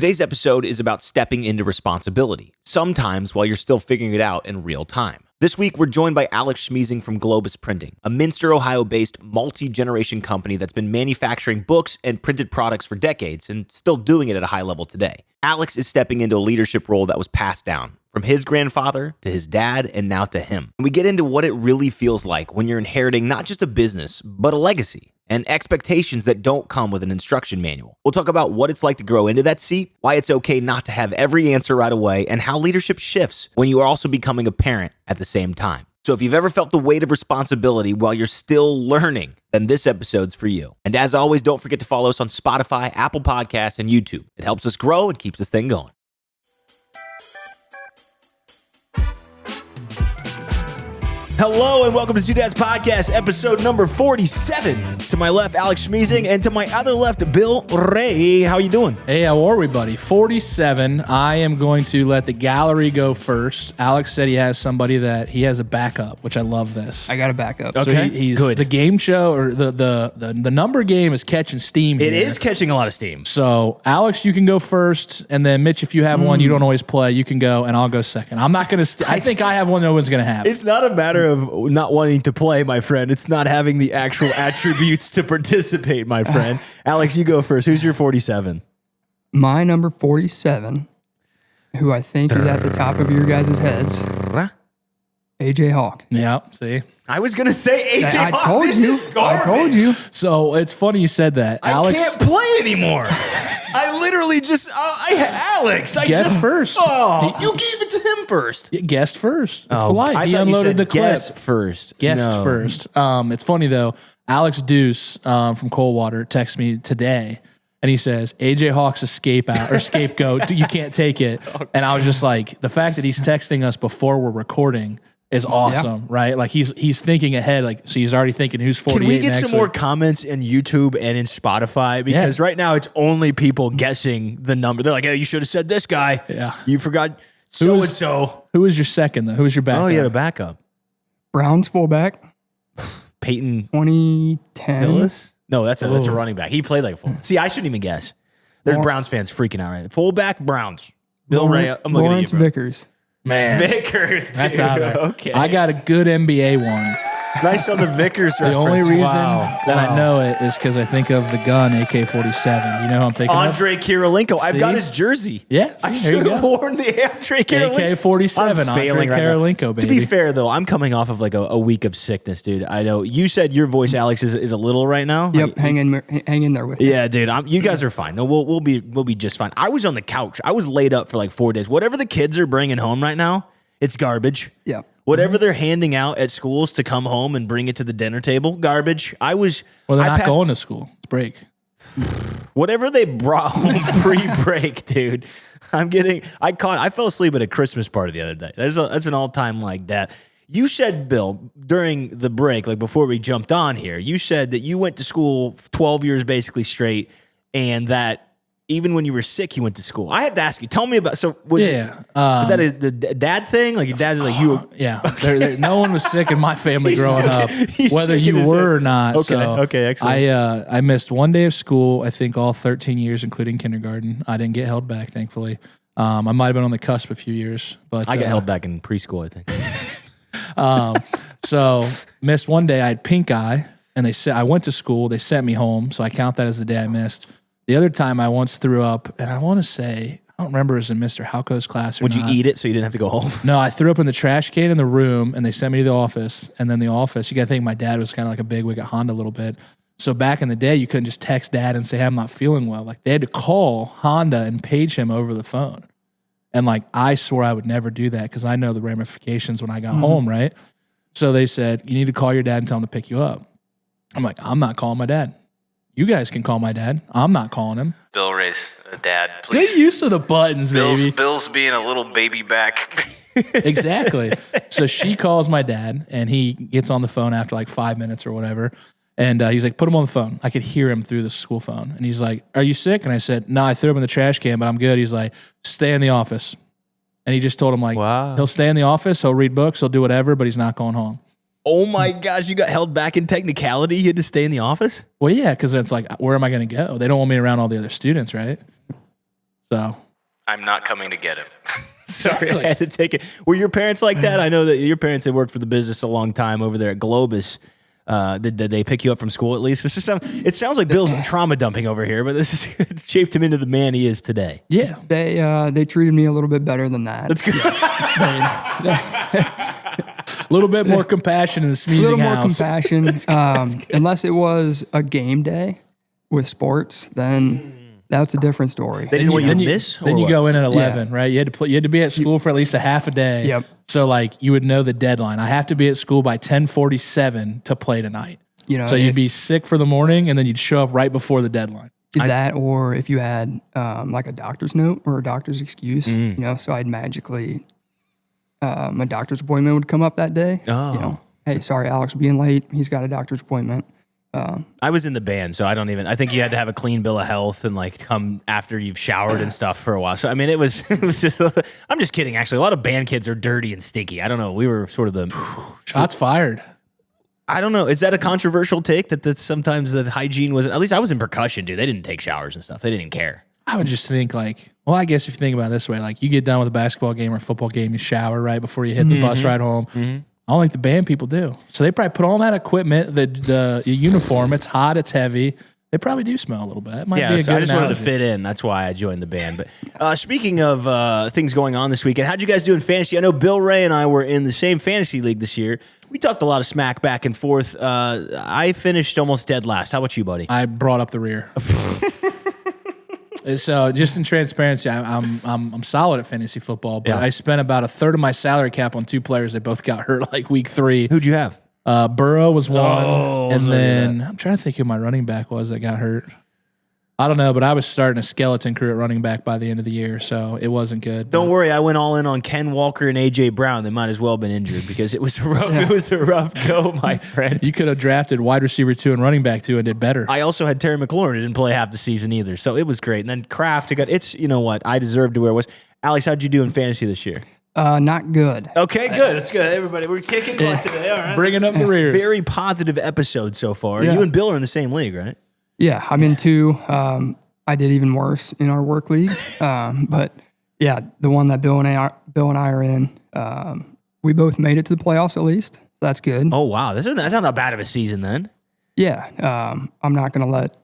Today's episode is about stepping into responsibility, sometimes while you're still figuring it out in real time. This week, we're joined by Alex Schmiesing from Globus Printing, a Minster, Ohio-based multi-generation company that's been manufacturing books and printed products for decades and still doing it at a high level today. Alex is stepping into a leadership role that was passed down from his grandfather to his dad and now to him. And we get into what it really feels like when you're inheriting not just a business, but a legacy and expectations that don't come with an instruction manual. We'll talk about what it's like to grow into that seat, why it's okay not to have every answer right away, and how leadership shifts when you are also becoming a parent at the same time. So if you've ever felt the weight of responsibility while you're still learning, then this episode's for you. And as always, don't forget to follow us on Spotify, Apple Podcasts, and YouTube. It helps us grow and keeps this thing going. Hello and welcome to Two Dads Podcast, episode number 47. To my left, Alex Schmiesing, and to my other left, Bill Ray. How you doing? Hey, how are we, buddy? 47. I am going to let the gallery go first. Alex said he has somebody that he has a backup, which I love this. I got a backup. So Okay, he's good. The game show or the number game is catching steam here. It is catching a lot of steam. So, Alex, you can go first, and then Mitch, if you have one you don't always play, you can go, and I'll go second. I'm not going to. I think I have one no one's going to have. It's not a matter of not wanting to play, my friend. It's not having the actual attributes to participate, my friend. Alex, you go first. Who's your 47? My number 47, who I think is at the top of your guys' heads, AJ Hawk. Yeah, see? I was going to say AJ I Hawk. told This you. is garbage. I told you. So, it's funny you said that. I can't play anymore. I literally just, Alex. Guess first. Oh, you gave it to him first. Guest first. It's I polite. thought He you unloaded said the clip. guess first. Guest No. first. It's funny though. Alex Deuce from Coldwater texted me today, and he says AJ Hawk's a scapegoat. You can't take it. And I was just like, the fact that he's texting us before we're recording is awesome, right? Like he's thinking ahead. Like so, he's already thinking who's 48. Can we get next some more week. comments in YouTube and in Spotify? Because right now it's only people guessing the number. They're like, "Hey, you should have said this guy. Yeah. You forgot so and so." Who was your second though? Who was your backup? Oh, you had a backup. Browns fullback, Peyton 2010. Hillis? No, that's a running back. He played like a full. See, I shouldn't even guess. There's Browns fans freaking out right now. Fullback Browns. Bill Ray. I'm looking Lawrence at you, bro. Vickers. Man, Vickers. Dude. that's out there. Okay. I got a good NBA one. nice on the Vickers. The only reason Wow. that I know it is because I think of the gun AK-47. You know who I'm thinking of? Andre Kirilenko. I've got See? his jersey. Yeah, I see, there you should have go. worn the Andre Kirilenko. AK-47, I'm Andre failing right now. Kirilenko, baby. To be fair, though, I'm coming off of like a week of sickness, dude. I know you said your voice, Alex, is a little right now. Yep, hang in there with me. Yeah, dude. You guys are fine. No, we'll be just fine. I was on the couch. I was laid up for like 4 days. Whatever the kids are bringing home right now, it's garbage. Yeah. Whatever they're handing out at schools to come home and bring it to the dinner table, garbage. Well, they're not going to school. It's break. Whatever they brought home pre-break, dude. I fell asleep at a Christmas party the other day. That's an all-time like that. You said, Bill, during the break, like before we jumped on here, you said that you went to school 12 years basically straight, and that even when you were sick, you went to school. I have to ask you, tell me about, so was that the dad thing? Like your dad's like, you. Yeah. No one was sick in my family He's growing sick. up, He's whether sick you in his were head. or not. Okay, excellent. I missed one day of school, I think all 13 years, including kindergarten. I didn't get held back, thankfully. I might have been on the cusp a few years. But I got held back in preschool, I think. So missed one day. I had pink eye, and they said I went to school. They sent me home, so I count that as the day I missed. The other time I once threw up, and I want to say I don't remember it was in Mr. Halko's class or Would not. you eat it so you didn't have to go home? No, I threw up in the trash can in the room, and they sent me to the office. And then the office, you got to think my dad was kind of like a bigwig at Honda a little bit. So back in the day, you couldn't just text dad and say, hey, I'm not feeling well. Like they had to call Honda and page him over the phone. And like I swore I would never do that because I know the ramifications when I got home, right? So they said, you need to call your dad and tell him to pick you up. I'm like, I'm not calling my dad. You guys can call my dad. I'm not calling him. Bill Ray's dad, please. Get used to the buttons, baby. Bill's being a little baby back. Exactly. So she calls my dad, and he gets on the phone after like 5 minutes or whatever. And he's like, put him on the phone. I could hear him through the school phone. And he's like, are you sick? And I said, no, I threw him in the trash can, but I'm good. He's like, stay in the office. And he just told him, like, Wow. he'll stay in the office, he'll read books, he'll do whatever, but he's not going home. Oh my gosh, you got held back in technicality? You had to stay in the office? Well, yeah, because it's like, where am I going to go? They don't want me around all the other students, right? So I'm not coming to get him. Sorry, I had to take it. Were your parents like that? I know that your parents had worked for the business a long time over there at Globus. Did they pick you up from school at least? It sounds like Bill's trauma dumping over here, but this is shaped him into the man he is today. yeah, They treated me a little bit better than that. That's good. a little bit more compassion in the A Schmiesing little more house. compassion. Unless it was a game day with sports, then that's a different story. They didn't want you to miss? Then or you what? go in at 11, right? You had to be at school for at least a half a day. Yep. So like you would know the deadline. I have to be at school by 10:47 to play tonight. You know, So you'd if- be sick for the morning, and then you'd show up right before the deadline. that, or if you had like a doctor's note or a doctor's excuse, you know, so I'd magically, my doctor's appointment would come up that day. Oh. You know, hey, sorry, Alex being late. He's got a doctor's appointment. I was in the band, so I think you had to have a clean bill of health and like come after you've showered and stuff for a while. So I mean, it was just, I'm just kidding. Actually, a lot of band kids are dirty and stinky. I don't know. We were sort of the, Shots fired. I don't know. Is that a controversial take that sometimes the hygiene was, at least I was in percussion, dude. They didn't take showers and stuff. They didn't even care. I would just think like, well, I guess if you think about it this way, like you get done with a basketball game or a football game, you shower right before you hit the bus ride home. I don't think the band people do. So they probably put all that equipment, the uniform. It's hot, it's heavy. They probably do smell a little bit. It might be a Yeah, good so I just wanted to analogy. fit in. That's why I joined the band. But speaking of things going on this weekend, how'd you guys do in fantasy? I know Bill Ray and I were in the same fantasy league this year. We talked a lot of smack back and forth. I finished almost dead last. How about you, buddy? I brought up the rear. So just in transparency, I'm solid at fantasy football, but Yeah. I spent about a third of my salary cap on two players that both got hurt like week 3. Who'd you have? Burrow was one, and sorry to hear then I'm trying to think who my running back was that got hurt. I don't know, but I was starting a skeleton crew at running back by the end of the year, so it wasn't good. Don't worry, I went all in on Ken Walker and AJ Brown. They might as well have been injured because it was a rough. It was a rough go, my friend. You could have drafted wide receiver 2 and running back 2 and did better. I also had Terry McLaurin. Who didn't play half the season either, so it was great. And then Kraft, it's you know what, I deserved to where it was. Alex, how'd you do in fantasy this year? Not good. Okay, good. That's good. Everybody, we're kicking butt today. All right, Bringing up the rears. very positive episode so far. Yeah. You and Bill are in the same league, right? Yeah, I'm in 2. I did even worse in our work league. But yeah, the one that Bill and I are in, we both made it to the playoffs at least. So that's good. Oh wow, that's not that bad of a season then. Yeah, I'm not going to let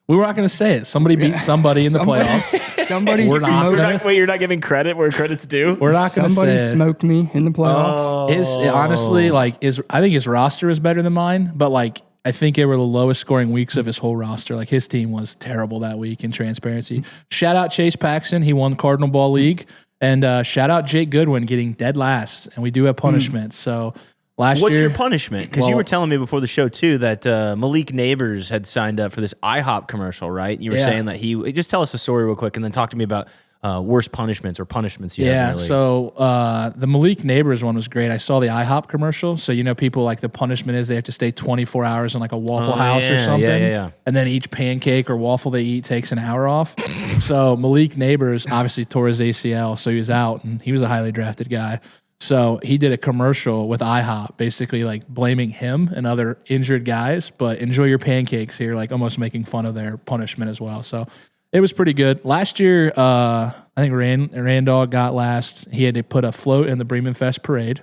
We were not going to say it. Somebody beat somebody in the playoffs. somebody We're not smoked. gonna- Wait, you're not giving credit where credit's due. We're not going to say Somebody it. smoked me in the playoffs. Honestly, I think his roster is better than mine, but like I think it were the lowest scoring weeks of his whole roster. Like his team was terrible that week in transparency. Shout out Chase Paxton. He won the Cardinal Ball League. And shout out Jake Goodwin getting dead last. And we do have punishments. So last What's year. your punishment? Because you Well- were telling me before the show too that Malik Neighbors had signed up for this IHOP commercial, right? You were Yeah. saying that just tell us the story real quick and then talk to me about worst punishments or punishments you have in Yeah, your league. so the Malik Neighbors one was great. I saw the IHOP commercial. So, people, like the punishment is they have to stay 24 hours in like a Waffle House or yeah, something. yeah. And then each pancake or waffle they eat takes an hour off. So Malik Neighbors obviously tore his ACL, so he was out, and he was a highly drafted guy. So he did a commercial with IHOP, basically like blaming him and other injured guys, but enjoy your pancakes here, like almost making fun of their punishment as well. So it was pretty good. Last year, I think Randall got last. He had to put a float in the Bremen Fest parade.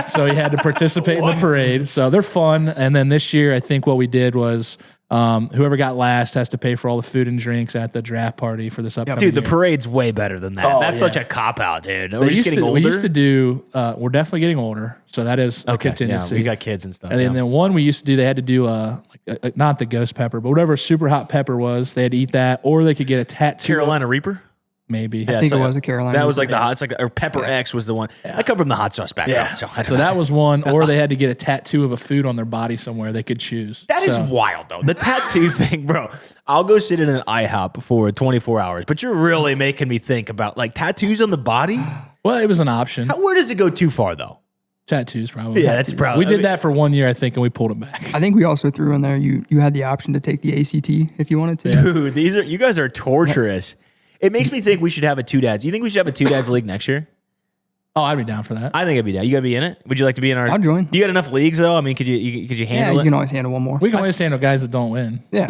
So he had to participate in the parade. So they're fun. And then this year, I think what we did was whoever got last has to pay for all the food and drinks at the draft party for this upcoming Dude, the year. parade's way better than that. Oh, That's yeah. such a cop-out, dude. We're We just used getting to- older. We used to do, we're definitely getting older. So that is a contingency. Yeah, we got kids and stuff. And then one we used to do, they had to do not the ghost pepper, but whatever super hot pepper was, they had to eat that, or they could get a tattoo. Carolina Reaper? Maybe. I think it was a Carolina. That was like the hot, it's like, or Pepper X was the one. I come from the hot sauce background, so I don't So know. that was one, or they had to get a tattoo of a food on their body somewhere they could choose. That is So- wild, though. The tattoo thing, bro. I'll go sit in an IHOP for 24 hours, but you're really making me think about like tattoos on the body. Well, it was an option. Where does it go too far, though? Tattoos, probably. Yeah, that's probably- We did that for 1 year, I think, and we pulled it back. I think we also threw in there. You had the option to take the ACT if you wanted to. Dude, you guys are torturous. It makes me think we should have a two dads. You think we should have a two dads league next year? Oh, I'd be down for that. I think I'd be down. You gotta be in it. Would you like to be in our? I'll join. You got enough leagues though? I mean, could you Yeah, handle you it? can always handle one more. We can always handle guys that don't win. Yeah.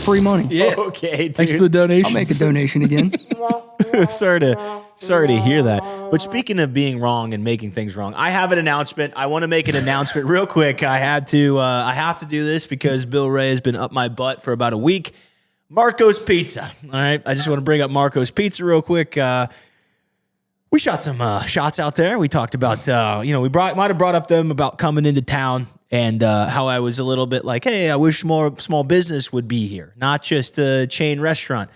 free money. Yeah. Okay, Thanks for dude. the donation. I'll make a donation again. sorry to hear that. But speaking of being wrong and making things wrong, I have an announcement. I want to make an announcement real quick. I have to do this because Bill Ray has been up my butt for about a week. Marco's Pizza. All right. I just want to bring up Marco's Pizza real quick. We shot some shots out there. We talked about, we might have brought up them about coming into town and how I was a little bit like, hey, I wish more small business would be here, not just a chain restaurant.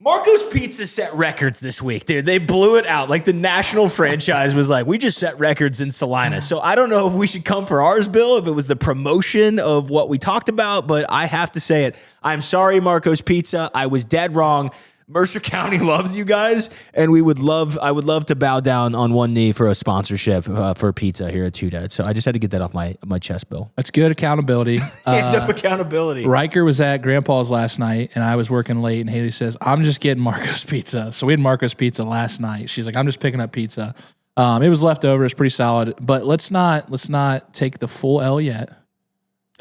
Marco's Pizza set records this week, dude. They blew it out. Like the national franchise was like, we just set records in Salina. So I don't know if we should come for ours, Bill, if it was the promotion of what we talked about, but I have to say it. I'm sorry, Marco's Pizza. I was dead wrong. Mercer County loves you guys, and I would love to bow down on one knee for a sponsorship for pizza here at Two Dads. So I just had to get that off my chest, Bill. That's good accountability. Hand up accountability. Riker was at Grandpa's last night, and I was working late, and Haley says, I'm just getting Marco's Pizza. So we had Marco's Pizza last night. She's like, I'm just picking up pizza. It was left over. It's pretty solid, but let's not take the full L yet.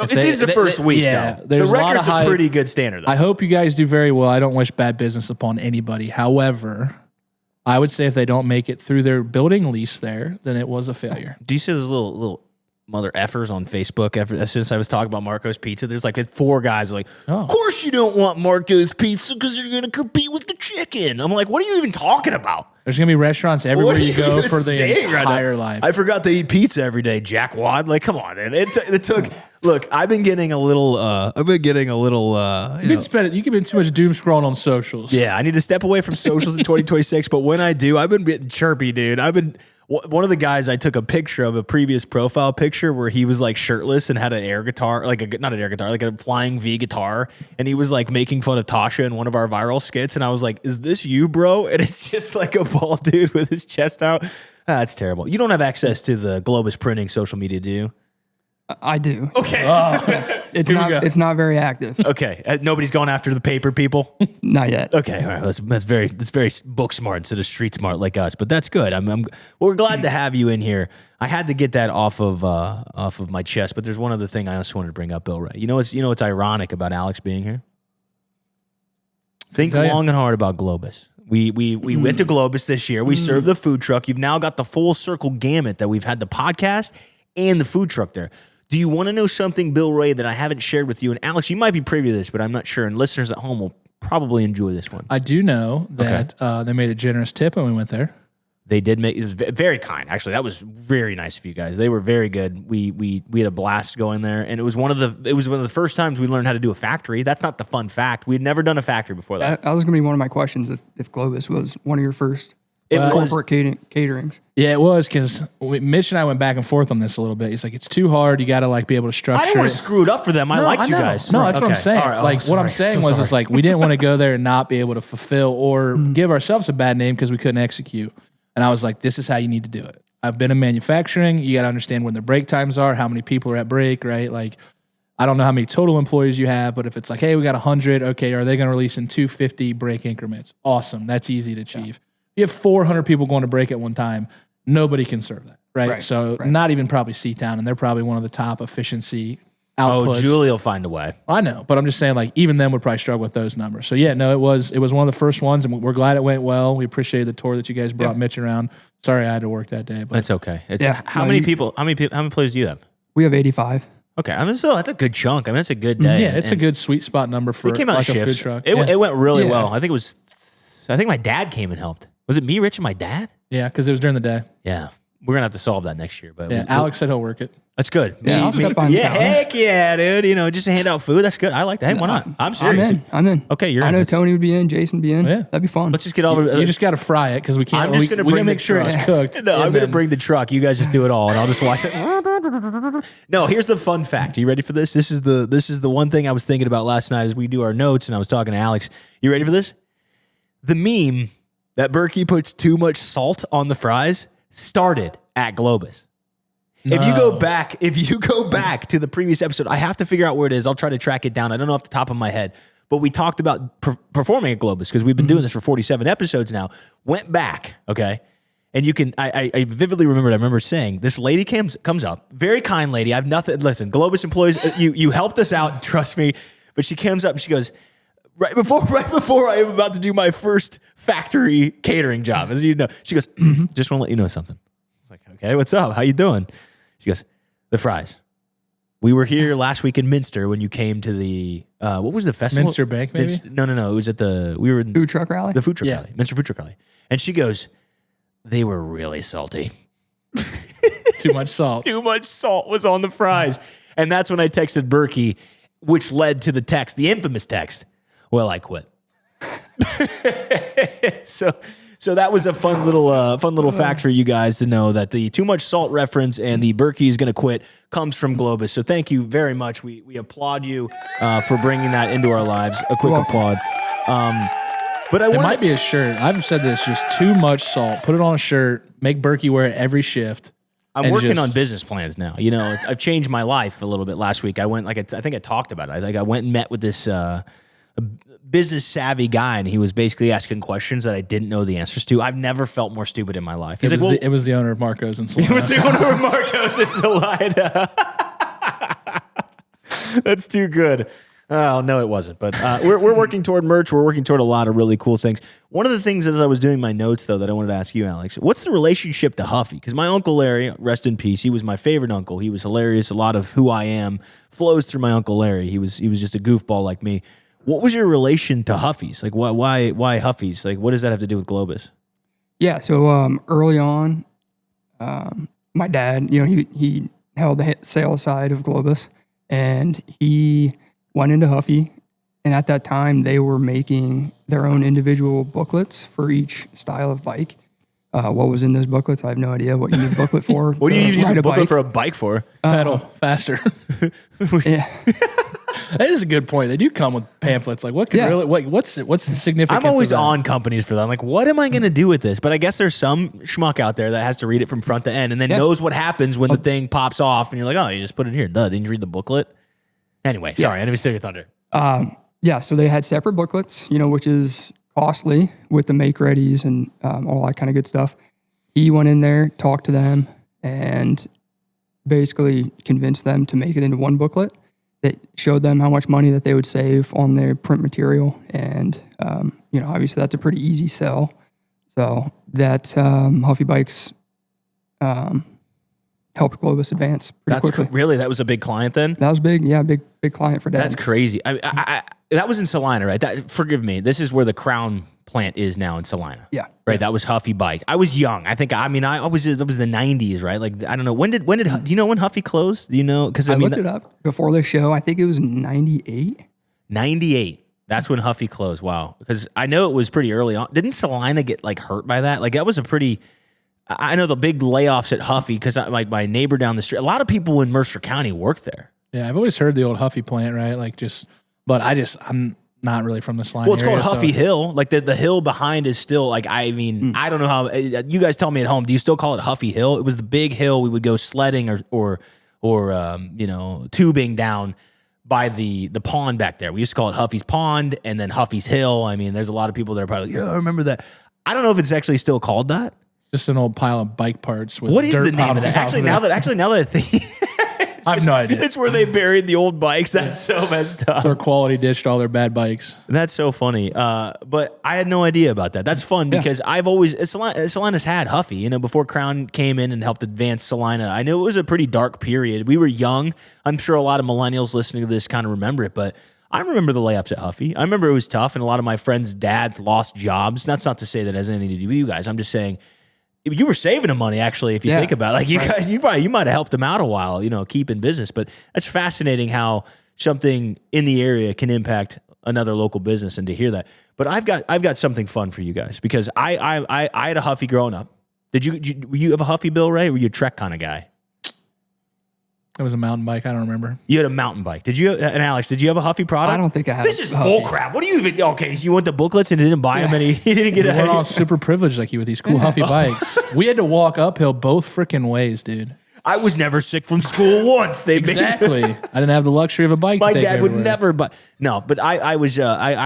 It is the first week, though. The record's a pretty good standard, though. I hope you guys do very well. I don't wish bad business upon anybody. However, I would say if they don't make it through their building lease there, then it was a failure. Do you see those little mother effers on Facebook as soon as I was talking about Marco's Pizza? There's like 4 guys like, of course you don't want Marco's Pizza because you're going to compete with the chicken. I'm like, what are you even talking about? There's going to be restaurants everywhere you go for the entire life. I forgot to eat pizza every day, jackwad. Like, come on, man. It took. Look, I've been getting a little. You've been too much doom scrolling on socials. Yeah, I need to step away from socials in 2026. But when I do, I've been getting chirpy, dude. One of the guys I took a picture of, a previous profile picture where he was like shirtless and had an air guitar, like a flying V guitar, and he was like making fun of Tasha in one of our viral skits, and I was like, "Is this you, bro?" And it's just like a bald dude with his chest out. That's terrible. You don't have access to the Globus Printing social media, do you? I do. Okay. It's not very active. Okay. Nobody's going after the paper people? Not yet. Okay. All right. That's very book smart instead of street smart like us, but that's good. We're glad to have you in here. I had to get that off of my chest, but there's one other thing I also wanted to bring up, Bill Ray. You know what's ironic about Alex being here? Think long and hard about Globus. We went to Globus this year. We served the food truck. You've now got the full circle gamut that we've had the podcast and the food truck there. Do you want to know something, Bill Ray, that I haven't shared with you? And Alex, you might be privy to this, but I'm not sure. And listeners at home will probably enjoy this one. I do know that they made a generous tip when we went there. They did make it was very kind. Actually, that was very nice of you guys. They were very good. We had a blast going there, and it was one of the first times we learned how to do a factory. That's not the fun fact. We'd never done a factory before that. That was going to be one of my questions if Globus was one of your first corporate caterings. Yeah, it was because Mitch and I went back and forth on this a little bit. He's like, it's too hard. You got to be able to structure. I didn't want to screw it up for them. I liked you guys. No, that's what I'm saying. Right. What I'm saying was, it's like we didn't want to go there and not be able to fulfill or give ourselves a bad name because we couldn't execute. And I was like, this is how you need to do it. I've been in manufacturing. You got to understand when the break times are, how many people are at break, right? Like, I don't know how many total employees you have, but if it's like, hey, we got 100, okay, are they going to release in 250 break increments? Awesome. That's easy to achieve. You have 400 people going to break at one time, nobody can serve that, right? So not even probably C-Town, and they're probably one of the top efficiency outputs. Oh, Julie will find a way. I know, but I'm just saying, like, even them would probably struggle with those numbers. So yeah, no, it was one of the first ones, and we're glad it went well. We appreciate the tour that you guys brought Mitch around. Sorry I had to work that day, but that's okay. How many employees do you have? We have 85. Okay, that's a good chunk. That's a good day. Yeah, it's a good sweet spot number for came out like a shifts. food truck. It went really well. I think my dad came and helped. Was it me, Rich, and my dad? Yeah, because it was during the day. Yeah. We're going to have to solve that next year. But Alex said he'll work it. That's good. Yeah, I'll step on heck yeah, dude. Just to hand out food. That's good. I like that. Hey, why not? I'm serious. I'm in. Okay, you're in. I know Tony would be in. Jason would be in. Yeah. That'd be fun. Let's just get over. You just got to fry it because we can't. We got to make sure it's cooked. No, I'm going to bring the truck. You guys just do it all, and I'll just watch it. No, here's the fun fact. Are you ready for this? This is the one thing I was thinking about last night as we do our notes, and I was talking to Alex. You ready for this? The meme that Berkey puts too much salt on the fries started at Globus. No. If you go back to the previous episode, I have to figure out where it is. I'll try to track it down. I don't know off the top of my head, but we talked about performing at Globus because we've been doing this for 47 episodes now. Went back, okay? And you can, I vividly remembered, I remember saying, this lady comes up, very kind lady. I've nothing, listen, Globus employees, you helped us out, trust me. But she comes up and she goes, right before I am about to do my first factory catering job, as you know, she goes, just want to let you know something. I was like, okay, what's up? How you doing? She goes, the fries. We were here last week in Minster when you came to the, what was the festival? Minster Bank, maybe? No. It was at we were in Food truck rally? the food truck rally, Minster Food Truck Rally. And she goes, they were really salty. Too much salt. Too much salt was on the fries. And that's when I texted Berkey, which led to the text, the infamous text. Well, I quit. So that was a fun little fact for you guys to know that the too much salt reference and the Berkey is going to quit comes from Globus. So thank you very much. We applaud you for bringing that into our lives. A quick applaud. But It might be a shirt. I've said this, just too much salt. Put it on a shirt. Make Berkey wear it every shift. I'm working on business plans now. You know, I've changed my life a little bit last week. I went, I think I talked about it. I went and met with this business savvy guy, and he was basically asking questions that I didn't know the answers to. I've never felt more stupid in my life. He's It was the owner of Marco's in Salina. It was the owner of Marco's in Salina. That's too good. Oh, no, it wasn't. But we're working toward merch. We're working toward a lot of really cool things. One of the things as I was doing my notes, though, that I wanted to ask you, Alex, what's the relationship to Huffy? Because my Uncle Larry, rest in peace, he was my favorite uncle. He was hilarious. A lot of who I am flows through my Uncle Larry. He was just a goofball like me. What was your relation to Huffies? Like, why Huffies? Like, what does that have to do with Globus? Yeah, so early on, my dad, he held the sales side of Globus, and he went into Huffy, and at that time, they were making their own individual booklets for each style of bike. What was in those booklets? I have no idea what you need a booklet for. What do you use a booklet for a bike for? Pedal faster. Yeah. That is a good point. They do come with pamphlets. Like, what's the significance? I'm always of that? on companies for that. I'm like, what am I going to do with this? But I guess there's some schmuck out there that has to read it from front to end and then knows what happens when the thing pops off, and you're like, oh, you just put it here. Duh, didn't you read the booklet? Anyway, sorry, I didn't steal your thunder. Yeah, so they had separate booklets, which is costly with the make-readies and all that kind of good stuff. He went in there, talked to them, and basically convinced them to make it into one booklet that showed them how much money that they would save on their print material. And, obviously that's a pretty easy sell. So that Huffy Bikes helped Globus advance pretty quickly. Really? That was a big client then? That was big. Yeah, big client for Dad. That's crazy. That was in Salina, right? Forgive me. This is where the Crown plant is now in Salina. Yeah. Right. Yeah. That was Huffy Bike. I was young. I was the 90s, right? Like, I don't know. When did, do you know when Huffy closed? Do you know? Because I looked it up before the show. I think it was 98. 98. That's when Huffy closed. Wow. Because I know it was pretty early on. Didn't Salina get like hurt by that? Like, that was a pretty, I know the big layoffs at Huffy because like my neighbor down the street, a lot of people in Mercer County work there. Yeah, I've always heard the old Huffy plant, right? Like I'm not really from the Salina Well, it's area, called Huffy Hill. Like the hill behind is still like, I mean, I don't know how, you guys tell me at home, do you still call it Huffy Hill? It was the big hill we would go sledding or tubing down by the pond back there. We used to call it Huffy's Pond and then Huffy's Hill. I mean, there's a lot of people that are probably like, yeah, I remember that. I don't know if it's actually still called that. Just an old pile of bike parts with what is dirt the name of that? Actually, now that I think, I have no idea. It's where they buried the old bikes. That's so messed up. That's where Quality ditched all their bad bikes. That's so funny. But I had no idea about that. That's fun because I've always Salina's had Huffy. Before Crown came in and helped advance Salina. I know it was a pretty dark period. We were young. I'm sure a lot of millennials listening to this kind of remember it, but I remember the layups at Huffy. I remember it was tough, and a lot of my friends' dads lost jobs. That's not to say that has anything to do with you guys. I'm just saying you were saving them money, actually, if you think about it. Like you guys, you might have helped them out a while, keep in business. But that's fascinating how something in the area can impact another local business, and to hear that. But I've got something fun for you guys because I had a Huffy growing up. Were you have a Huffy, Bill Ray? Or were you a Trek kind of guy? It was a mountain bike. I don't remember. You had a mountain bike. Did you? And Alex, did you have a Huffy product? I don't think I have. This is bullcrap. What do you even? Okay, so you went to booklets and didn't buy them any. You didn't get. We're all super privileged like you with these cool Huffy bikes. We had to walk uphill both freaking ways, dude. I was never sick from school once. Exactly. I didn't have the luxury of a bike. My to take dad would everywhere. never. But I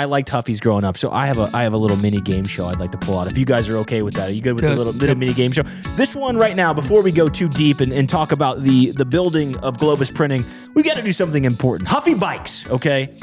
liked Huffies growing up. So I have a little mini game show I'd like to pull out. If you guys are okay with that, are you good with the little mini game show? This one right now, before we go too deep and talk about the building of Globus Printing, we got to do something important. Huffy Bikes, okay?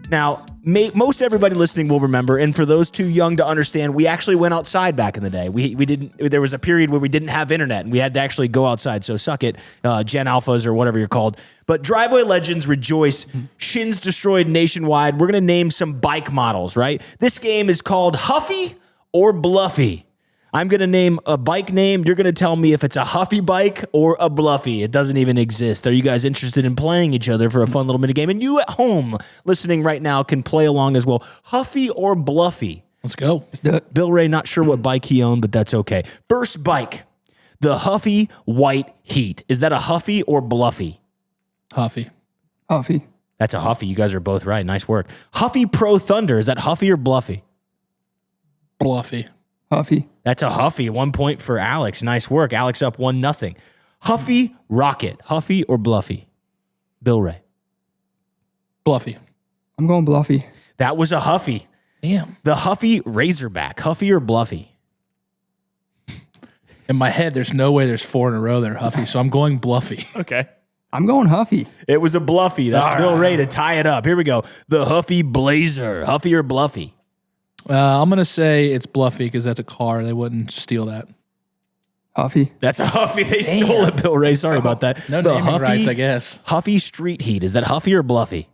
Now, most everybody listening will remember, and for those too young to understand, we actually went outside back in the day. We didn't. There was a period where we didn't have internet, and we had to actually go outside. So suck it, Gen Alphas or whatever you're called. But Driveway Legends rejoice. Shins destroyed nationwide. We're gonna name some bike models. Right. This game is called Huffy or Bluffy. I'm going to name a bike name. You're going to tell me if it's a Huffy bike or a Bluffy. It doesn't even exist. Are you guys interested in playing each other for a fun little mini game? And you at home listening right now can play along as well. Huffy or Bluffy? Let's go. Let's do it. Bill Ray, not sure what bike he owned, but that's okay. First bike, the Huffy White Heat. Is that a Huffy or Bluffy? Huffy. Huffy. That's a Huffy. You guys are both right. Nice work. Huffy Pro Thunder. Is that Huffy or Bluffy? Bluffy. Huffy. That's a Huffy. 1 point for Alex. Nice work. Alex up 1-0. Huffy Rocket. Huffy or Bluffy? Bill Ray. Bluffy. I'm going Bluffy. That was a Huffy. Damn. The Huffy Razorback. Huffy or Bluffy? In my head, there's no way there's 4 in a row that are Huffy, so I'm going Bluffy. Okay. I'm going Huffy. It was a Bluffy. That's Bill Ray to tie it up. Here we go. The Huffy Blazer. Huffy or Bluffy? I'm going to say it's Bluffy because that's a car. They wouldn't steal that. Huffy. That's a Huffy. They stole it, Bill Ray. Sorry about that. No The naming rights, I guess. Huffy Street Heat. Is that Huffy or Bluffy?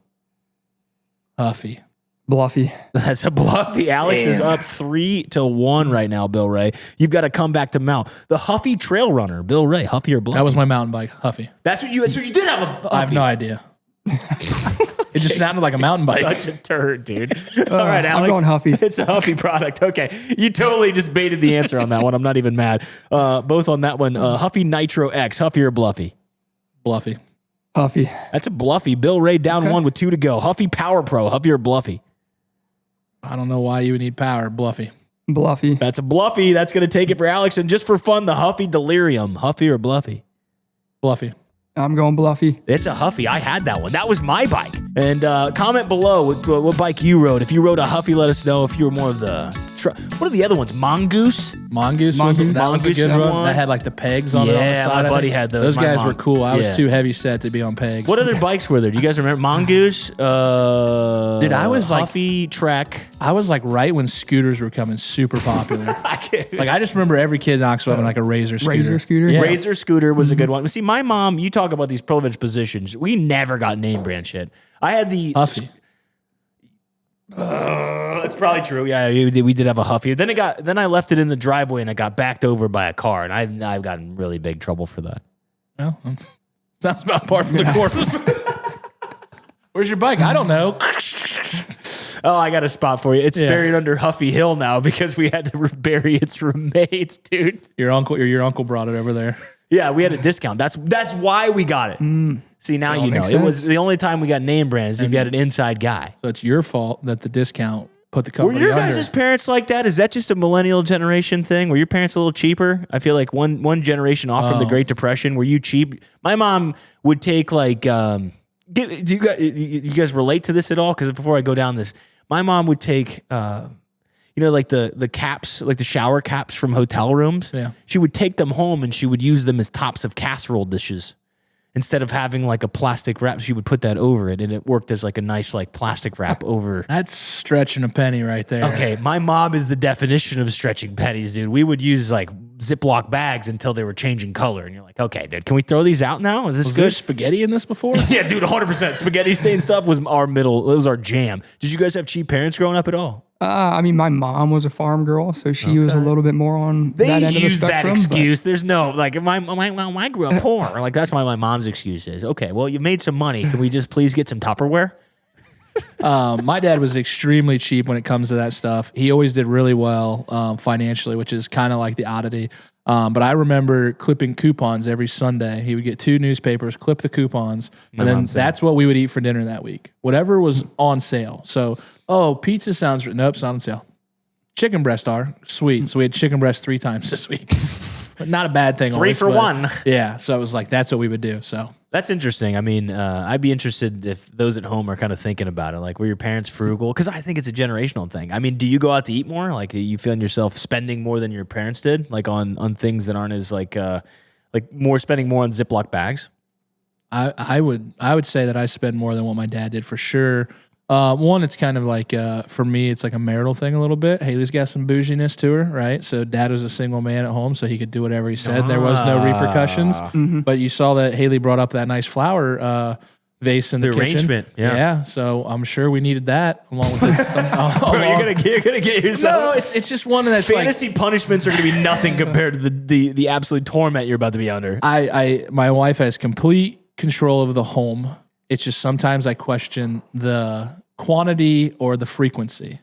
Huffy. Bluffy. That's a Bluffy. Alex is up 3-1 right now, Bill Ray. You've got to come back to mount. The Huffy Trail Runner. Bill Ray, Huffy or Bluffy? That was my mountain bike, Huffy. That's what you. So you did have a Huffy. I have no idea. It just sounded like a mountain bike. Such a turd, dude. All right, Alex. I'm going Huffy. It's a Huffy product. Okay. You totally just baited the answer on that one. I'm not even mad. Both on that one. Huffy Nitro X. Huffy or Bluffy? Bluffy. Huffy. That's a Bluffy. Bill Ray down 1 with 2 to go. Huffy Power Pro. Huffy or Bluffy? I don't know why you would need power. Bluffy. Bluffy. That's a Bluffy. That's going to take it for Alex. And just for fun, the Huffy Delirium. Huffy or Bluffy? Bluffy. I'm going Bluffy. It's a Huffy. I had that one. That was my bike. And comment below what bike you rode. If you rode a Huffy, let us know. If you were more of the... what are the other ones? Mongoose? Mongoose was a good one. That had like the pegs on it on the side. Yeah, my buddy had those. Those guys were cool. I was too heavy set to be on pegs. What other bikes were there? Do you guys remember? Mongoose? Dude, I was Huffy, Trek. I was like right when scooters were coming super popular. I just remember every kid in Knoxville having like a Razor scooter. Razor scooter? Yeah. Razor scooter was a good one. See, my mom, you talk about these privileged positions. We never got name brand shit. I had the... Huffy. It's probably true. Yeah, we did have a Huffy. Then I left it in the driveway and it got backed over by a car, and I've gotten in really big trouble for that. Well, sounds about par for the course. Where's your bike? I don't know. Oh, I got a spot for you. It's buried under Huffy Hill now because we had to bury its remains, dude. Your uncle brought it over there. Yeah, we had a discount. That's why we got it. See, now you know. It was the only time we got name brands if you had an inside guy. So it's your fault that the discount put the company Were your under. guys' parents like that? Is that just a millennial generation thing? Were your parents a little cheaper? I feel like one generation off from the Great Depression. Were you cheap? My mom would take like... do you guys relate to this at all? Because before I go down this, my mom would take... like the caps, like the shower caps from hotel rooms. Yeah. She would take them home and she would use them as tops of casserole dishes. Instead of having like a plastic wrap, she would put that over it, and it worked as like a nice like plastic wrap over. That's stretching a penny right there. Okay, my mom is the definition of stretching pennies, dude. We would use like Ziploc bags until they were changing color, and you're like, okay, dude, can we throw these out now? Is this Was good? there spaghetti in this before? Yeah, dude, 100%. Spaghetti stain stuff was our jam. Did you guys have cheap parents growing up at all? I mean, my mom was a farm girl, so she was a little bit more on They that end of the use that spectrum. excuse. There's no, like, I grew up poor. Like, that's why my mom's excuse is, okay, well, you made some money. Can we just please get some Tupperware? My dad was extremely cheap when it comes to that stuff. He always did really well financially, which is kind of like the oddity. But I remember clipping coupons every Sunday. He would get 2 newspapers, clip the coupons, and then that's what we would eat for dinner that week. Whatever was on sale. So, pizza sounds... Nope, it's not on sale. Chicken breast are sweet. So we had chicken breast 3 times this week. But not a bad thing. 3 for one. Yeah, so it was like, that's what we would do. So That's interesting. I mean, I'd be interested if those at home are kind of thinking about it. Like, were your parents frugal? Because I think it's a generational thing. I mean, do you go out to eat more? Like, do you feel yourself spending more than your parents did? Like, on things that aren't as, like spending more on Ziploc bags? I would say that I spend more than what my dad did for sure. One, it's kind of like, for me, it's like a marital thing a little bit. Haley's got some bouginess to her, right? So dad was a single man at home, so he could do whatever he said. There was no repercussions. But you saw that Haley brought up that nice flower vase in the kitchen. Arrangement, yeah. So I'm sure we needed that along with Bro, you're gonna get yourself. No, it's just one that's fantasy punishments are gonna be nothing compared to the absolute torment you're about to be under. My wife has complete control of the home. It's just sometimes I question the quantity or the frequency.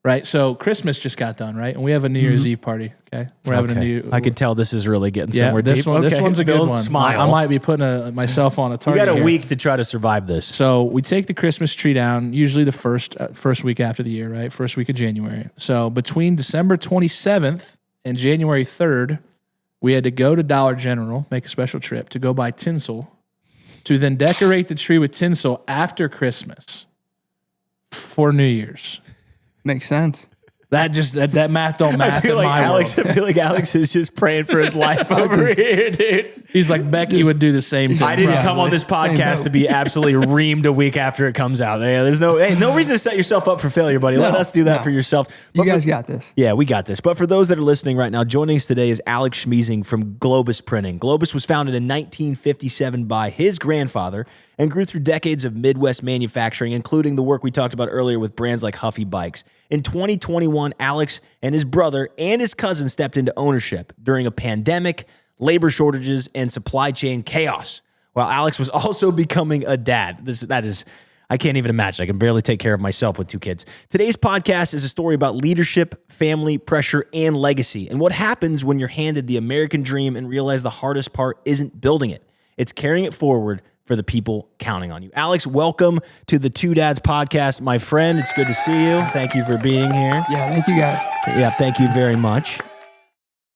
Right? So Christmas just got done, right? And we have a New Year's Eve party. Okay. We're having a new. I could tell this is really getting somewhere this deep. one, This one's a good one. Smile. I might be putting myself on a target. You got a here. week to try to survive this. So we take the Christmas tree down, usually the first week after the year, right? First week of January. So between December 27th and January 3rd, we had to go to Dollar General, make a special trip to go buy tinsel, to then decorate the tree with tinsel after Christmas for New Year's. Makes sense. That math don't math I feel in like my Alex. world. I feel like Alex is just praying for his life over here, dude. He's like, Becky would do the same thing. I didn't come probably. on this podcast to be absolutely reamed a week after it comes out. Yeah, there's no reason to set yourself up for failure, buddy. Let us do that for yourself. You guys got this. Yeah, we got this. But for those that are listening right now, joining us today is Alex Schmiesing from Globus Printing. Globus was founded in 1957 by his grandfather and grew through decades of Midwest manufacturing, including the work we talked about earlier with brands like Huffy Bikes. In 2021, Alex and his brother and his cousin stepped into ownership during a pandemic, labor shortages, and supply chain chaos, while Alex was also becoming a dad. I can't even imagine. I can barely take care of myself with 2 kids. Today's podcast is a story about leadership, family, pressure, and legacy, and what happens when you're handed the American dream and realize the hardest part isn't building it. It's carrying it forward for the people counting on you. Alex, welcome to the Two Dads podcast, my friend. It's good to see you. Thank you for being here. Yeah, thank you guys. Yeah, thank you very much.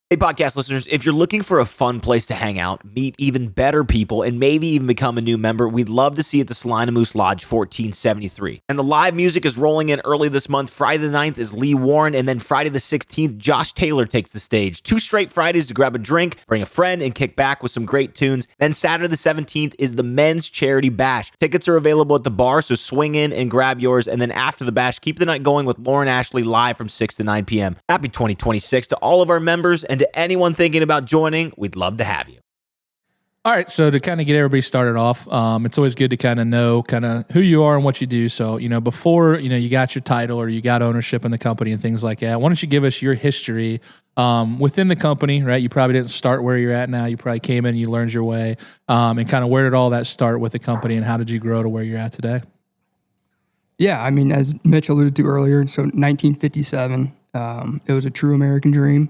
Hey, podcast listeners, if you're looking for a fun place to hang out, meet even better people, and maybe even become a new member, we'd love to see you at the Salina Moose Lodge 1473. And the live music is rolling in early this month. Friday the 9th is Lee Warren, and then Friday the 16th, Josh Taylor takes the stage. 2 straight Fridays to grab a drink, bring a friend, and kick back with some great tunes. Then Saturday the 17th is the Men's Charity Bash. Tickets are available at the bar, so swing in and grab yours. And then after the bash, keep the night going with Lauren Ashley live from 6 to 9 p.m. Happy 2026 to all of our members, and to anyone thinking about joining, we'd love to have you. All right, so to kind of get everybody started off, it's always good to kind of know kind of who you are and what you do. So, before, you got your title or you got ownership in the company and things like that, why don't you give us your history within the company, right? You probably didn't start where you're at now. You probably came in, you learned your way, and kind of where did all that start with the company and how did you grow to where you're at today? Yeah, I mean, as Mitch alluded to earlier, so 1957, it was a true American dream.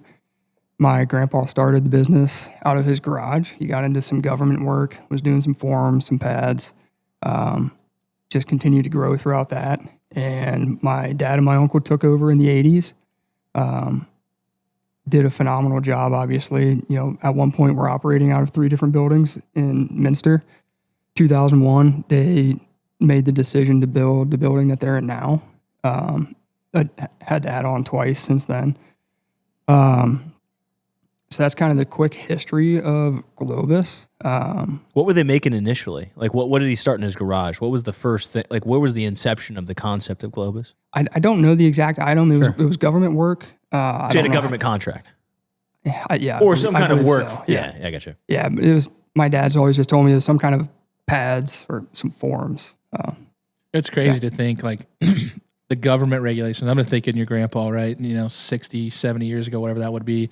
My grandpa started the business out of his garage. He got into some government work, was doing some forms, some pads, just continued to grow throughout that. And my dad and my uncle took over in the 80s. Did a phenomenal job, obviously. At one point, we're operating out of 3 different buildings in Minster. 2001, they made the decision to build the building that they're in now. I had to add on twice since then. So that's kind of the quick history of Globus. What were they making initially? Like, what did he start in his garage? What was the first thing? Like, where was the inception of the concept of Globus? I don't know the exact item. It was government work. So you had a government contract? Yeah. Or some kind of work. So. Yeah, I got you. Yeah, it was. My dad's always just told me it was some kind of pads or some forms. It's crazy to think like the government regulations. I'm thinking your grandpa, right? 60, 70 years ago, whatever that would be.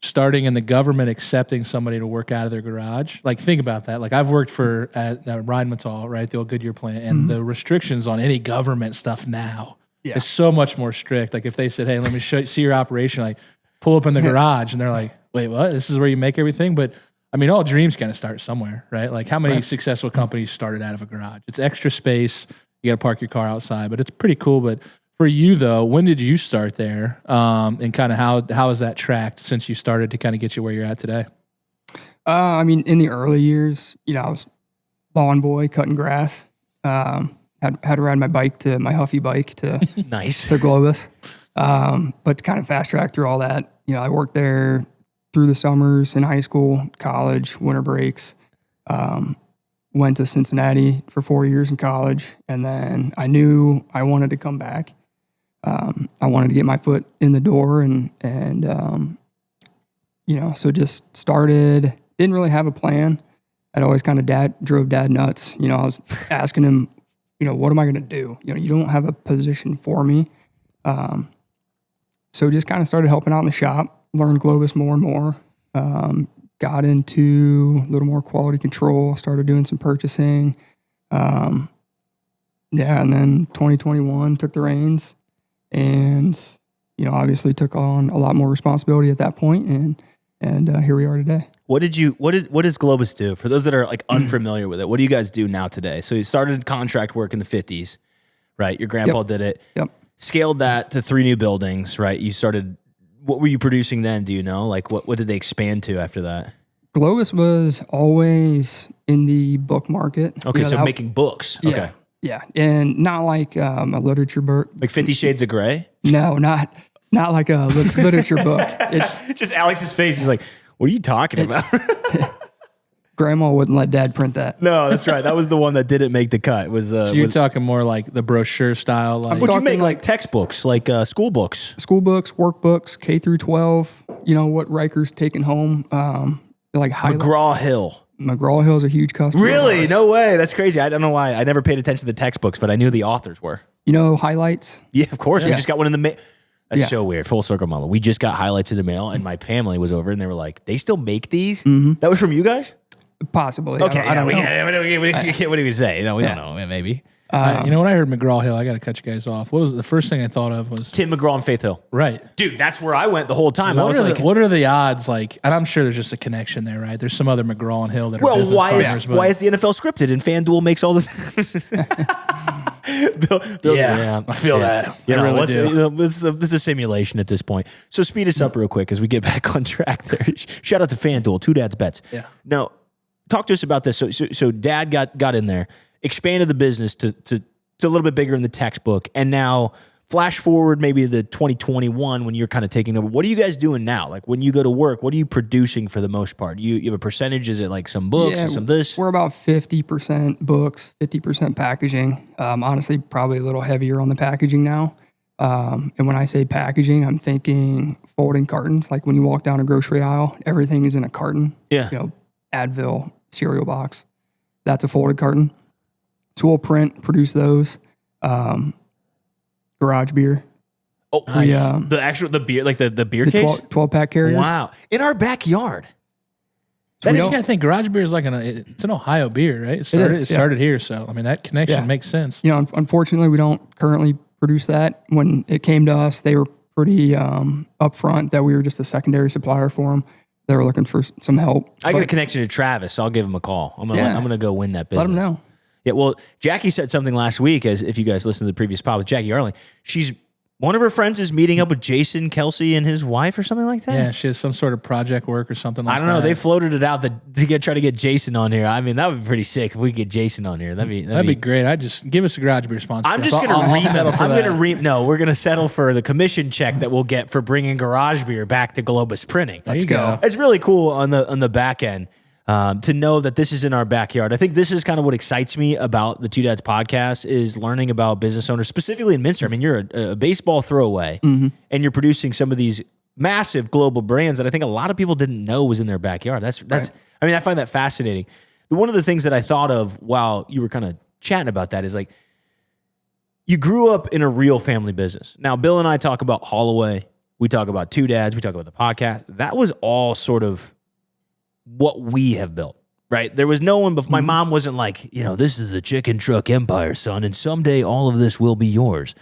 Starting in the government accepting somebody to work out of their garage. Like, think about that. Like, I've worked at Rheinmetall, right, the old Goodyear plant, and the restrictions on any government stuff now is so much more strict. Like, if they said, hey, let me see your operation, like, pull up in the garage, and they're like, wait, what? This is where you make everything? But, I mean, all dreams kind of start somewhere, right? Like, how many successful companies started out of a garage? It's extra space. You got to park your car outside, but it's pretty cool. But for you, though, when did you start there, and kind of how has that tracked since you started to kind of get you where you're at today? I mean, in the early years, I was lawn boy cutting grass. Had to ride my bike to my Huffy bike to Nice to Globus, but to kind of fast track through all that, I worked there through the summers in high school, college, winter breaks. went to Cincinnati for 4 years in college, and then I knew I wanted to come back. I wanted to get my foot in the door, and so just started. Didn't really have a plan. I'd always kind of drove dad nuts. I was asking him, what am I going to do? You don't have a position for me. So just kind of started helping out in the shop, learned Globus more and more, got into a little more quality control, started doing some purchasing. And then 2021 took the reins and, obviously took on a lot more responsibility at that point, and here we are today. What does Globus do? For those that are like unfamiliar with it, what do you guys do now today? So you started contract work in the 50s, right? Your grandpa did it. Yep. Scaled that to 3 new buildings, right? You started, what were you producing then? Do you know? Like what did they expand to after that? Globus was always in the book market. Okay, so making books. Yeah, okay. Yeah, and not like a literature book. Like 50 Shades of Grey? No, not like a literature book. It's just Alex's face. He's like, what are you talking about? Grandma wouldn't let dad print that. No, that's right. That was the one that didn't make the cut. So you're talking more like the brochure style? Like, would you make like textbooks, like school books? School books, workbooks, K through 12, what Riker's taking home. Like McGraw-Hill. McGraw-Hill's a huge customer. Really? No way. That's crazy. I don't know why. I never paid attention to the textbooks, but I knew the authors were. Highlights? Yeah, of course. We just got one in the mail. That's Yeah. so weird. Full circle, mama. We just got highlights in the mail, and my family was over, and they were like, they still make these? That was from you guys? Possibly. Okay. I don't know. What do we say? We don't know. Maybe. when I heard McGraw-Hill, I got to cut you guys off. What was the first thing I thought of was Tim McGraw and Faith Hill. Right. Dude, that's where I went the whole time. I was like, what are the odds? Like, and I'm sure there's just a connection there, right? There's some other McGraw and Hill that are business partners. Why is the NFL scripted and FanDuel makes all this? I feel that. I really do. It's a simulation at this point. So speed us up real quick as we get back on track there. Shout out to FanDuel, Two Dads Bets. Yeah. Now, talk to us about this. So Dad got in there, expanded the business to a little bit bigger in the textbook, and now flash forward maybe to 2021 when you're kind of taking over. What are you guys doing now? Like when you go to work, what are you producing for the most part? You have a percentage? Is it like some books and some this? We're about 50% books, 50% packaging. Honestly, probably a little heavier on the packaging now. And when I say packaging, I'm thinking folding cartons. Like when you walk down a grocery aisle, everything is in a carton. Yeah. Advil, cereal box. That's a folded carton. So we'll produce those. Garage beer. Oh, nice. The beer, like the beer case? 12-pack carriers. Wow. In our backyard. You got to think garage beer is like it's an Ohio beer, right? It started here. So, I mean, that connection makes sense. Unfortunately, we don't currently produce that. When it came to us, they were pretty upfront that we were just a secondary supplier for them. They were looking for some help. I got a connection to Travis, so I'll give him a call. I'm gonna go win that business. Let him know. Yeah, well, Jackie said something last week, as if you guys listened to the previous pod with Jackie Arling. One of her friends is meeting up with Jason Kelsey and his wife or something like that. Yeah, she has some sort of project work or something like that. I don't know. They floated it out to try to get Jason on here. I mean, that would be pretty sick if we could get Jason on here. That'd be great. I just give us a garage beer sponsorship. I'm just going to settle for that. No, we're going to settle for the commission check that we'll get for bringing garage beer back to Globus Printing. Let's go. It's really cool on the back end. To know that this is in our backyard. I think this is kind of what excites me about the Two Dads podcast is learning about business owners, specifically in Minster. I mean, you're a baseball throwaway, and you're producing some of these massive global brands that I think a lot of people didn't know was in their backyard. That's. Right. I mean, I find that fascinating. One of the things that I thought of while you were kind of chatting about that is like, you grew up in a real family business. Now, Bill and I talk about Holloway. We talk about Two Dads. We talk about the podcast. That was all sort of what we have built, right? There was no one, but my mom wasn't like, this is the chicken truck empire, son, and someday all of this will be yours.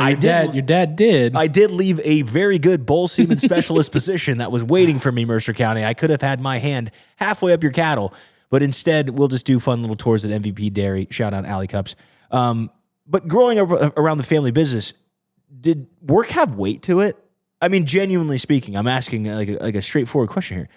Your dad did. I did leave a very good bowl seaman specialist position that was waiting for me, Mercer County. I could have had my hand halfway up your cattle, but instead we'll just do fun little tours at MVP Dairy. Shout out Alley Cups. But growing up around the family business, did work have weight to it? I mean, genuinely speaking, I'm asking like a straightforward question here.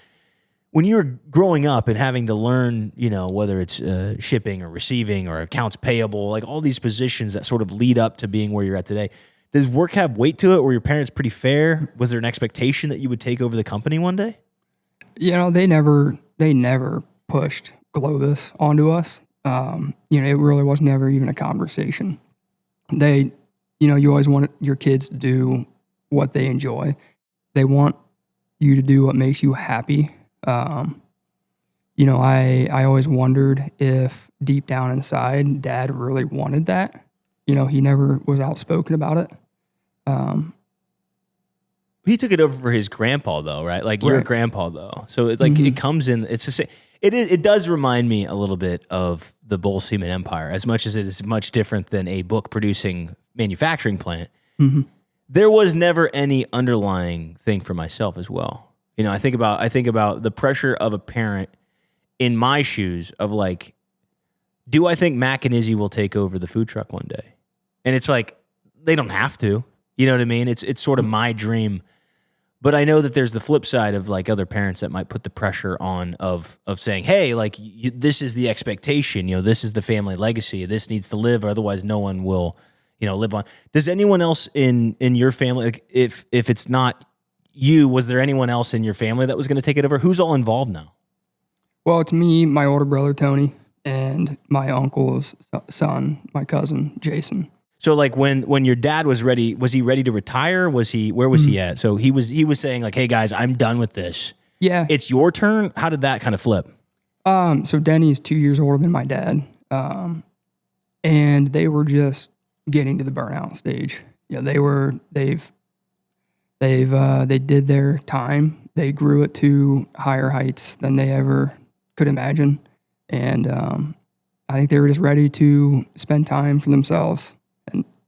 When you were growing up and having to learn, whether it's shipping or receiving or accounts payable, like all these positions that sort of lead up to being where you're at today, does work have weight to it? Were your parents pretty fair? Was there an expectation that you would take over the company one day? They never pushed Globus onto us. It really was never even a conversation. You always want your kids to do what they enjoy. They want you to do what makes you happy. I always wondered if deep down inside, Dad really wanted that. He never was outspoken about it. He took it over for his grandpa, though, right? Like your Right. grandpa, though. So it's like it comes in. It's the same. It does remind me a little bit of the Bull Seaman Empire, as much as it is much different than a book producing manufacturing plant. There was never any underlying thing for myself as well. I think about the pressure of a parent in my shoes of like, do I think Mac and Izzy will take over the food truck one day? And it's like, they don't have to. You know what I mean? It's sort of my dream. But I know that there's the flip side of like other parents that might put the pressure on of saying, hey, like this is the expectation, this is the family legacy. This needs to live, or otherwise no one will, live on. Does anyone else in your family, like if it's not you, was there anyone else in your family that was going to take it over? Who's all involved now? Well, it's me, my older brother, Tony, and my uncle's son, my cousin, Jason. So like when your dad was ready, was he ready to retire? Where was he at? So he was saying like, hey guys, I'm done with this. Yeah. It's your turn. How did that kind of flip? So Denny's 2 years older than my dad. And they were just getting to the burnout stage. They did their time. They grew it to higher heights than they ever could imagine. And I think they were just ready to spend time for themselves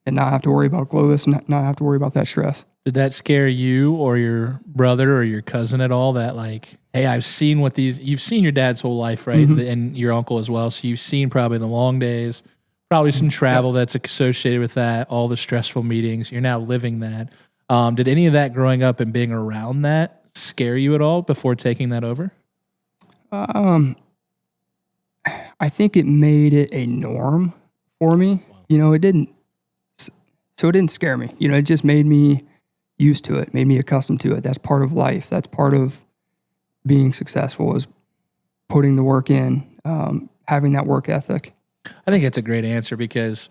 and not have to worry about Globus and not have to worry about that stress. Did that scare you or your brother or your cousin at all? That like, hey, you've seen your dad's whole life, right? And your uncle as well. So you've seen probably the long days, probably some travel that's associated with that, all the stressful meetings. You're now living that. Did any of that growing up and being around that scare you at all before taking that over? I think it made it a norm for me. It didn't scare me. It just made me used to it, made me accustomed to it. That's part of life. That's part of being successful, is putting the work in, having that work ethic. I think it's a great answer because,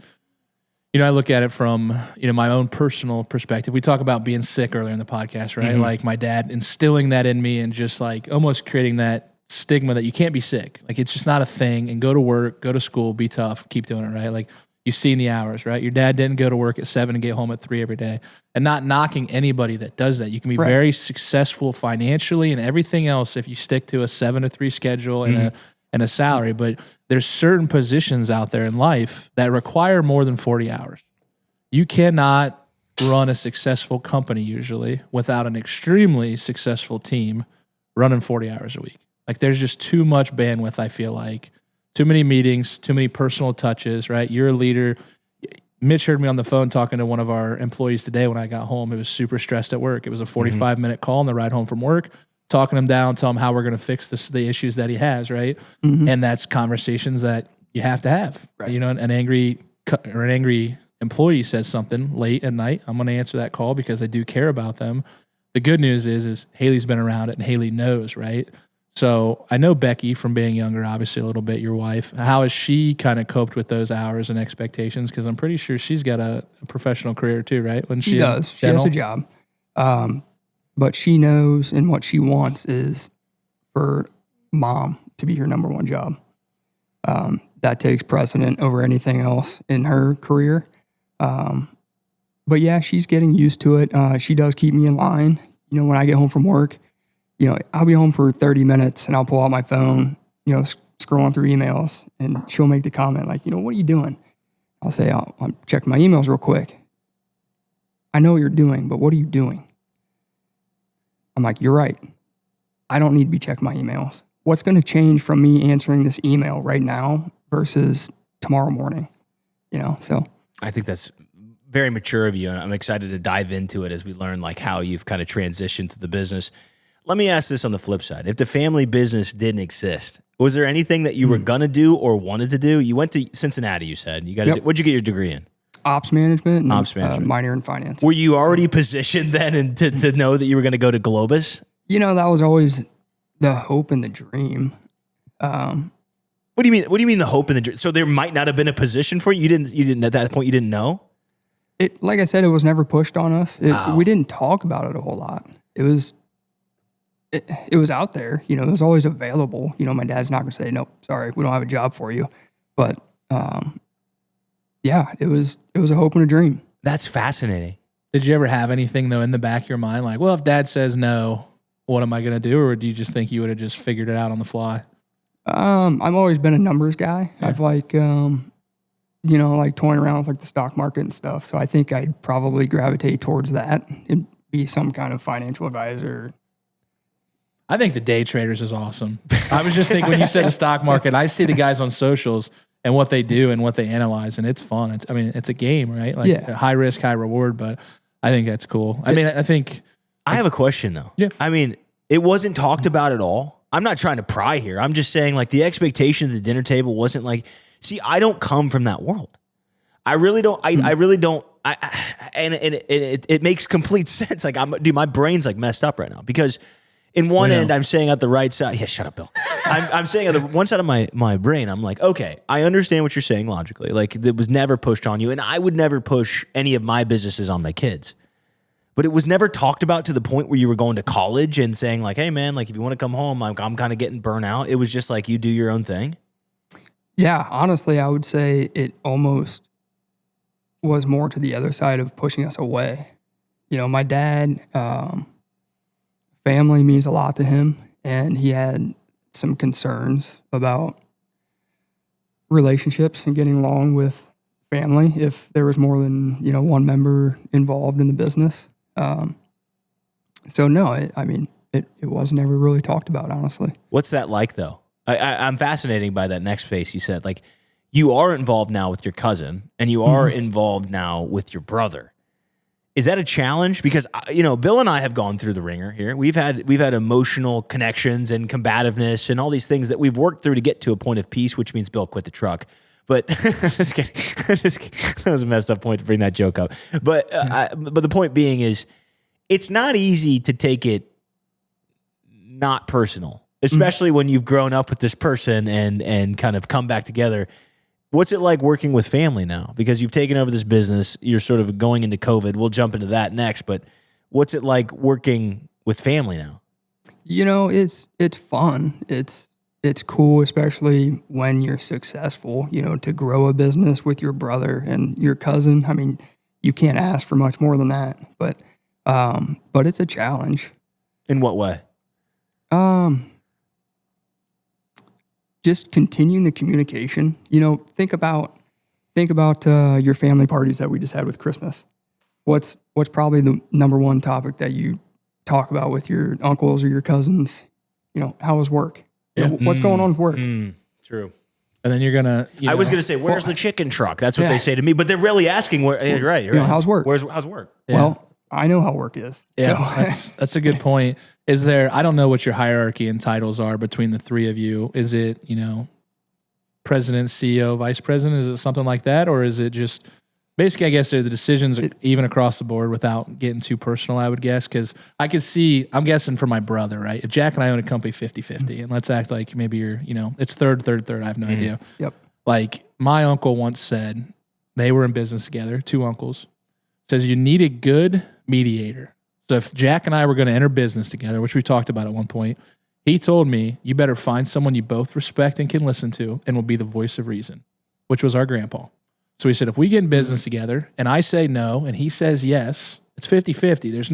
I look at it from, my own personal perspective. We talk about being sick earlier in the podcast, right? Like my dad instilling that in me and just like almost creating that stigma that you can't be sick. Like it's just not a thing, and go to work, go to school, be tough, keep doing it, right? Like you've seen the hours, right? Your dad didn't go to work at 7 and get home at 3 every day. And not knocking anybody that does that. You can be very successful financially and everything else if you stick to a 7 to 3 schedule and a salary. But there's certain positions out there in life that require more than 40 hours. You cannot run a successful company usually without an extremely successful team running 40 hours a week. Like there's just too much bandwidth, I feel like. Too many meetings, too many personal touches, right? You're a leader. Mitch heard me on the phone talking to one of our employees today when I got home. It was super stressed at work. It was a 45-minute call on the ride home from work, talking him down, telling him how we're going to fix the issues that he has, right? And that's conversations that you have to have. Right. An angry employee says something late at night, I'm going to answer that call because I do care about them. The good news is Haley's been around it and Haley knows, right? So I know Becky from being younger, obviously a little bit, your wife. How has she kind of coped with those hours and expectations? Because I'm pretty sure she's got a professional career too, right? When she does. She has a job. But she knows, and what she wants is for mom to be her number one job. That takes precedent over anything else in her career. But yeah, she's getting used to it. She does keep me in line. When I get home from work, I'll be home for 30 minutes and I'll pull out my phone, scrolling through emails, and she'll make the comment like, what are you doing? I'll say, I'll check my emails real quick. I know what you're doing, but what are you doing? I'm like, you're right. I don't need to be checking my emails. What's going to change from me answering this email right now versus tomorrow morning? So I think that's very mature of you, and I'm excited to dive into it as we learn like how you've kind of transitioned to the business. Let me ask this on the flip side. If the family business didn't exist, was there anything that you were going to do or wanted to do? You went to Cincinnati, you said. What'd you get your degree in? Ops management and minor in finance. Were you already positioned then and to know that you were going to go to Globus? That was always the hope and the dream. What do you mean? What do you mean the hope and the dream? So there might not have been a position for you. You didn't at that point. You didn't know. It, like I said, it was never pushed on us. We didn't talk about it a whole lot. It was out there. You know, it was always available. You know, my dad's not going to say, nope, sorry, we don't have a job for you. But yeah, it was a hope and a dream. That's fascinating. Did you ever have anything though in the back of your mind, like, well, if Dad says no, what am I going to do? Or do you just think you would have just figured it out on the fly? I've always been a numbers guy. Yeah. I've like, you know, like toying around with like the stock market and stuff. So I think I'd probably gravitate towards that and be some kind of financial advisor. I think the day traders is awesome. I was just thinking when you said the stock market, I see the guys on socials and what they do and what they analyze, and it's fun. It's a game, right? Like high risk, high reward, but I think that's cool. I have a question though. Yeah. I mean, it wasn't talked about at all. I'm not trying to pry here. I'm just saying like the expectation at the dinner table wasn't like, see, I don't come from that world. I really don't. I really don't. And it makes complete sense. Like my brain's like messed up right now because in one end I'm saying at the right side. Yeah, shut up, Bill. I'm saying at the one side of my brain, I'm like, okay, I understand what you're saying logically. Like it was never pushed on you, and I would never push any of my businesses on my kids. But it was never talked about to the point where you were going to college and saying like, hey man, like if you want to come home, I'm kind of getting burnt out. It was just like you do your own thing. Yeah, honestly, I would say it almost was more to the other side of pushing us away. You know, my dad, family means a lot to him, and he had some concerns about relationships and getting along with family if there was more than, you know, one member involved in the business. So no, it was never really talked about, honestly. What's that like though? I'm fascinated by that next phase you said. Like you are involved now with your cousin and you are involved now with your brother. Is that a challenge? Because, you know, Bill and I have gone through the ringer here. We've had emotional connections and combativeness and all these things that we've worked through to get to a point of peace, which means Bill quit the truck. But just kidding. That was a messed up point to bring that joke up. But the point being is it's not easy to take it not personal, especially when you've grown up with this person and kind of come back together. What's it like working with family now? Because you've taken over this business, you're sort of going into COVID. We'll jump into that next, but what's it like working with family now? You know, it's fun. It's cool, especially when you're successful, you know, to grow a business with your brother and your cousin. I mean, you can't ask for much more than that, but it's a challenge. In what way? Just continuing the communication. You know, think about your family parties that we just had with Christmas. What's probably the number one topic that you talk about with your uncles or your cousins? You know, how was work? Yeah. You know, what's going on with work? True. And then you're gonna. I was gonna say, where's the chicken truck? That's what they say to me. But they're really asking, where? You're right. You're you know, right. how's work? How's work? Yeah. Well, I know how work is. Yeah, So. that's a good point. Is there? I don't know what your hierarchy and titles are between the three of you. Is it, you know, president, CEO, vice president? Is it something like that, or is it just basically? I guess the decisions are even across the board without getting too personal. I would guess because I could see. I'm guessing for my brother, right? If Jack and I own a company 50-50, and let's act like maybe you're, you know, it's third. I have no idea. Yep. Like my uncle once said, they were in business together. Two uncles. Says you need a good mediator. So if Jack and I were going to enter business together, which we talked about at one point, he told me, you better find someone you both respect and can listen to and will be the voice of reason, which was our grandpa. So he said, if we get in business together and I say no and he says yes, it's 50-50. There's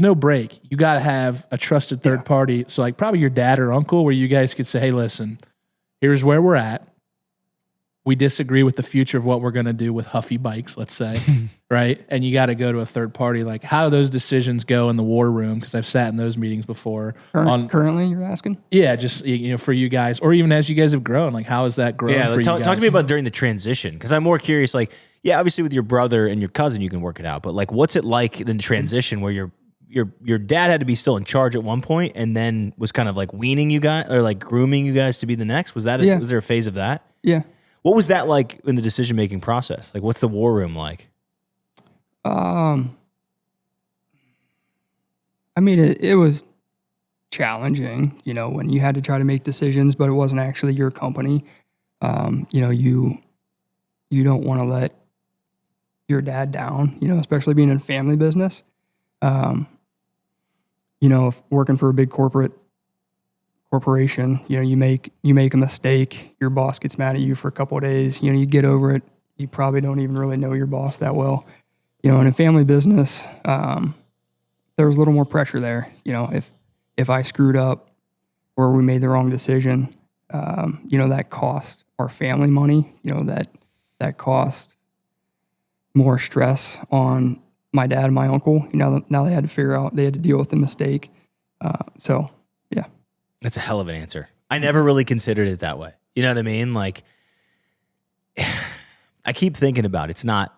no break. You got to have a trusted third party. So like probably your dad or uncle where you guys could say, hey, listen, here's where we're at. We disagree with the future of what we're going to do with Huffy bikes, let's say, right? And you got to go to a third party. Like, how do those decisions go in the war room? Because I've sat in those meetings before. Currently, you're asking? Yeah, just, you know, for you guys, or even as you guys have grown, like, how has that grown for you guys? Talk to me about during the transition, because I'm more curious, like, yeah, obviously with your brother and your cousin, you can work it out, but like, what's it like in the transition where your dad had to be still in charge at one point and then was kind of like weaning you guys or like grooming you guys to be the next? Was that was there a phase of that? Yeah. What was that like in the decision-making process? Like, what's the war room like? I mean, it was challenging, when you had to try to make decisions, but it wasn't actually your company. You don't want to let your dad down, especially being in a family business. If working for a big corporation, you make a mistake, your boss gets mad at you for a couple of days, you get over it. You probably don't even really know your boss that well. In a family business, there was a little more pressure there. If I screwed up or we made the wrong decision, that cost our family money, that cost more stress on my dad and my uncle. Now they had to deal with the mistake. Yeah. That's a hell of an answer. I never really considered it that way. You know what I mean? Like, I keep thinking about it. It's not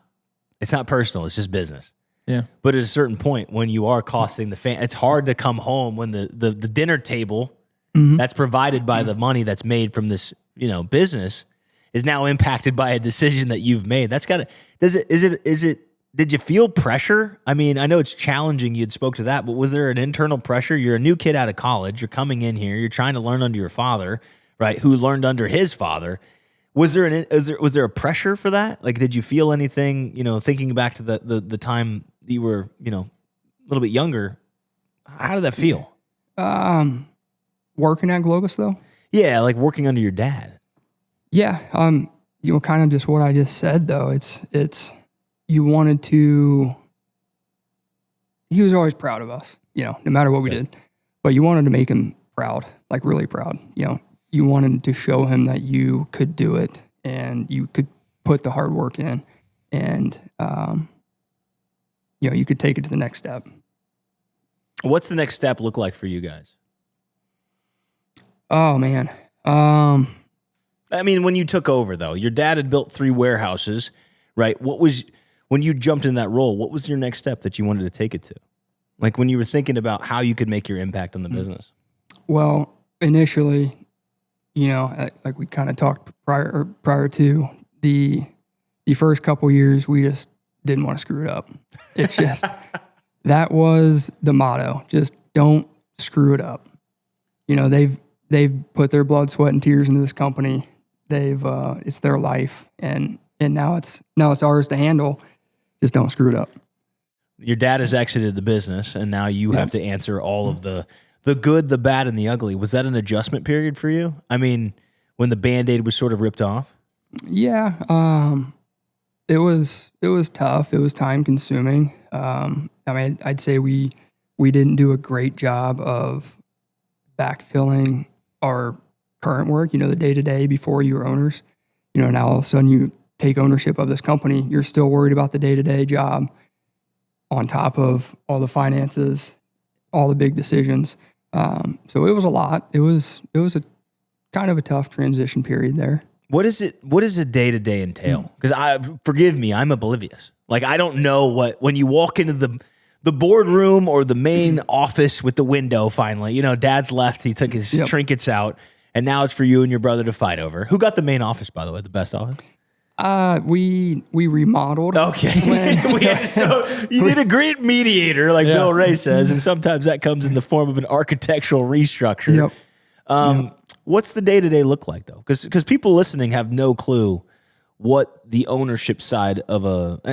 personal. It's just business. Yeah. But at a certain point, when you are costing it's hard to come home when the dinner table that's provided by the money that's made from this, business is now impacted by a decision that you've made. That's got to, did you feel pressure? I mean, I know it's challenging. You'd spoke to that, but was there an internal pressure? You're a new kid out of college. You're coming in here. You're trying to learn under your father, right? Who learned under his father. Was there a pressure for that? Like, did you feel anything, thinking back to the time you were, a little bit younger? How did that feel? Working at Globus though? Yeah, like working under your dad. Yeah. Kind of just what I just said though. It's you wanted to. He was always proud of us, no matter what we did. But you wanted to make him proud, like really proud. You wanted to show him that you could do it and you could put the hard work in, and you could take it to the next step. What's the next step look like for you guys? Oh man. I mean, when you took over though, your dad had built 3 warehouses, right? When you jumped in that role, what was your next step that you wanted to take it to? Like when you were thinking about how you could make your impact on the business? Well, initially, like we kind of talked prior to the first couple years, we just didn't want to screw it up. It's just, that was the motto. Just don't screw it up. They've put their blood, sweat, and tears into this company. It's their life, and now it's ours to handle. Just don't screw it up. Your dad has exited the business, and now you have to answer all of the good, the bad, and the ugly. Was that an adjustment period for you? I mean, when the Band-Aid was sort of ripped off? Yeah. It was tough. It was time consuming. I'd say we didn't do a great job of backfilling our current work, the day-to-day before you were owners. Now all of a sudden you take ownership of this company, you're still worried about the day-to-day job on top of all the finances, all the big decisions. So it was a lot. It was a kind of a tough transition period there. What does a day-to-day entail? Because forgive me, I'm oblivious. Like, I don't know when you walk into the boardroom or the main office with the window finally, dad's left, he took his trinkets out, and now it's for you and your brother to fight over. Who got the main office, by the way, the best office? We remodeled. Okay. So you did a great mediator, like Bill Ray says, and sometimes that comes in the form of an architectural restructure. Yep. What's the day-to-day look like, though? Because people listening have no clue what the ownership side of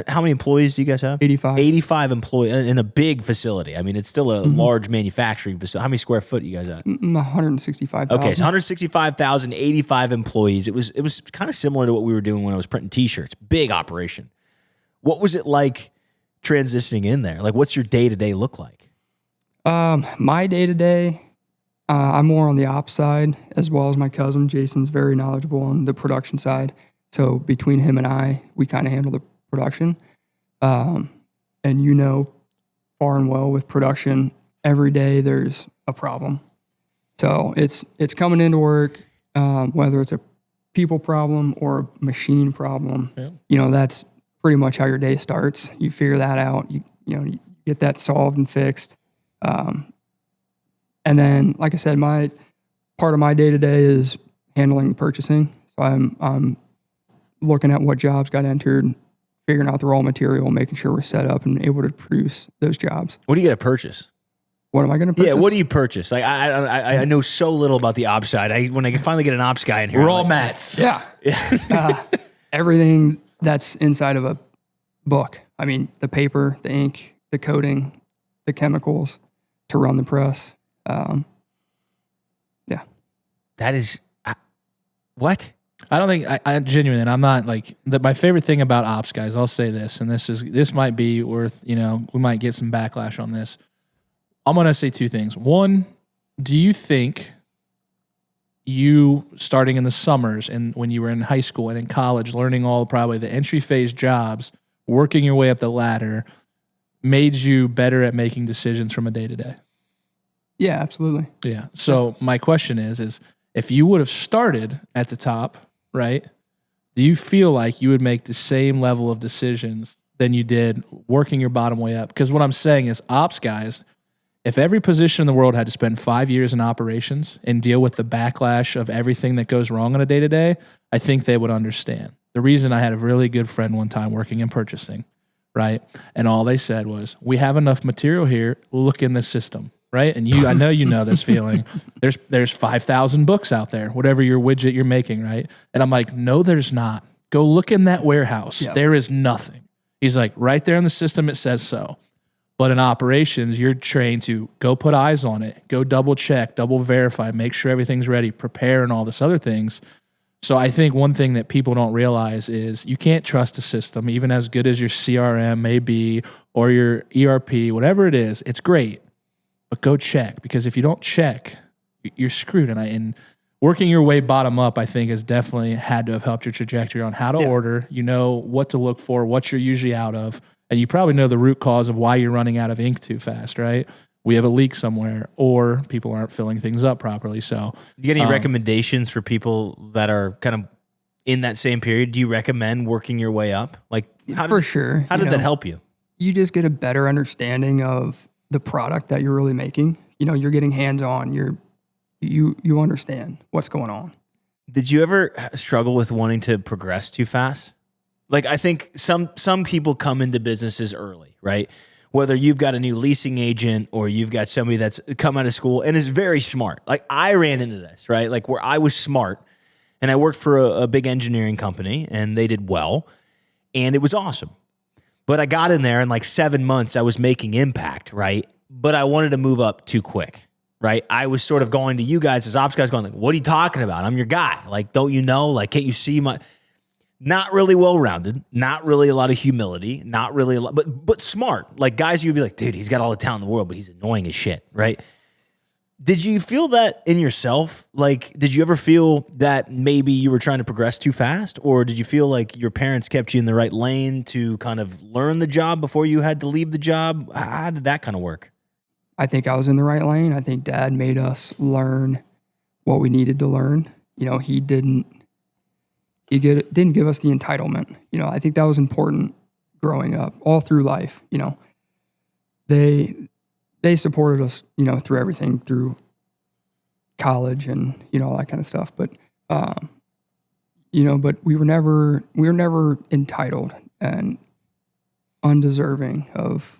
how many employees do you guys have? 85. 85 employees in a big facility. I mean, it's still a large manufacturing facility. How many square foot you guys at? 165,000. Okay, so 165,000, 85 employees. It was kind of similar to what we were doing when I was printing T-shirts. Big operation. What was it like transitioning in there? Like, what's your day-to-day look like? My day-to-day, I'm more on the ops side, as well as my cousin. Jason's very knowledgeable on the production side. So between him and I, we kind of handle the production. And far and well with production, every day there's a problem. So it's coming into work, whether it's a people problem or a machine problem. Yeah. That's pretty much how your day starts. You figure that out. You get that solved and fixed. And then, like I said, part of my day-to-day is handling purchasing. So I'm looking at what jobs got entered, figuring out the raw material, making sure we're set up and able to produce those jobs. What do you got to purchase? What am I going to purchase? Yeah, what do you purchase? Like I know so little about the ops side. When I finally get an ops guy in here, We're all mats. Yeah. Everything that's inside of a book. I mean, the paper, the ink, the coating, the chemicals to run the press. Yeah. That is what? I don't think I genuinely, and I'm not like my favorite thing about ops guys. I'll say this, and this might be worth, we might get some backlash on this. I'm going to say two things. One, do you think you starting in the summers and when you were in high school and in college, learning all probably the entry phase jobs, working your way up the ladder, made you better at making decisions from a day to day? Yeah, absolutely. Yeah. So my question is if you would have started at the top, right? Do you feel like you would make the same level of decisions than you did working your bottom way up? Because what I'm saying is ops guys, if every position in the world had to spend 5 years in operations and deal with the backlash of everything that goes wrong on a day-to-day, I think they would understand. The reason I had a really good friend one time working in purchasing, right? And all they said was, we have enough material here, look in the system, right? And I know you know this feeling. There's 5,000 books out there, whatever your widget you're making, right? And I'm like, no, there's not. Go look in that warehouse. Yeah. There is nothing. He's like, right there in the system, it says so. But in operations, you're trained to go put eyes on it, go double check, double verify, make sure everything's ready, prepare, and all this other things. So I think one thing that people don't realize is you can't trust a system, even as good as your CRM may be or your ERP, whatever it is, it's great. But go check, because if you don't check, you're screwed. And working your way bottom up, I think, has definitely had to have helped your trajectory on how to order. You know what to look for, what you're usually out of. And you probably know the root cause of why you're running out of ink too fast, right? We have a leak somewhere, or people aren't filling things up properly. So, Do you get any recommendations for people that are kind of in that same period? Do you recommend working your way up? Like, how did that help you? You just get a better understanding of the product that you're really making. You're getting hands-on. You understand what's going on. Did you ever struggle with wanting to progress too fast? Like, I think some people come into businesses early, right? Whether you've got a new leasing agent or you've got somebody that's come out of school and is very smart. Like, I ran into this, right? Like, where I was smart and I worked for a big engineering company and they did well and it was awesome. But I got in there in like 7 months, I was making impact, right? But I wanted to move up too quick, right? I was sort of going to you guys as ops guys going like, what are you talking about? I'm your guy. Like, don't you know? Like, can't you see my... Not really well-rounded, not really a lot of humility, not really a lot, but smart. Like, guys, you'd be like, dude, he's got all the talent in the world, but he's annoying as shit, right? Did you feel that in yourself? Like, did you ever feel that maybe you were trying to progress too fast? Or did you feel like your parents kept you in the right lane to kind of learn the job before you had to leave the job? How did that kind of work? I think I was in the right lane. I think Dad made us learn what we needed to learn. He didn't give us the entitlement. I think that was important growing up, all through life. They supported us, through everything, through college and, all that kind of stuff. But, but we were never entitled and undeserving of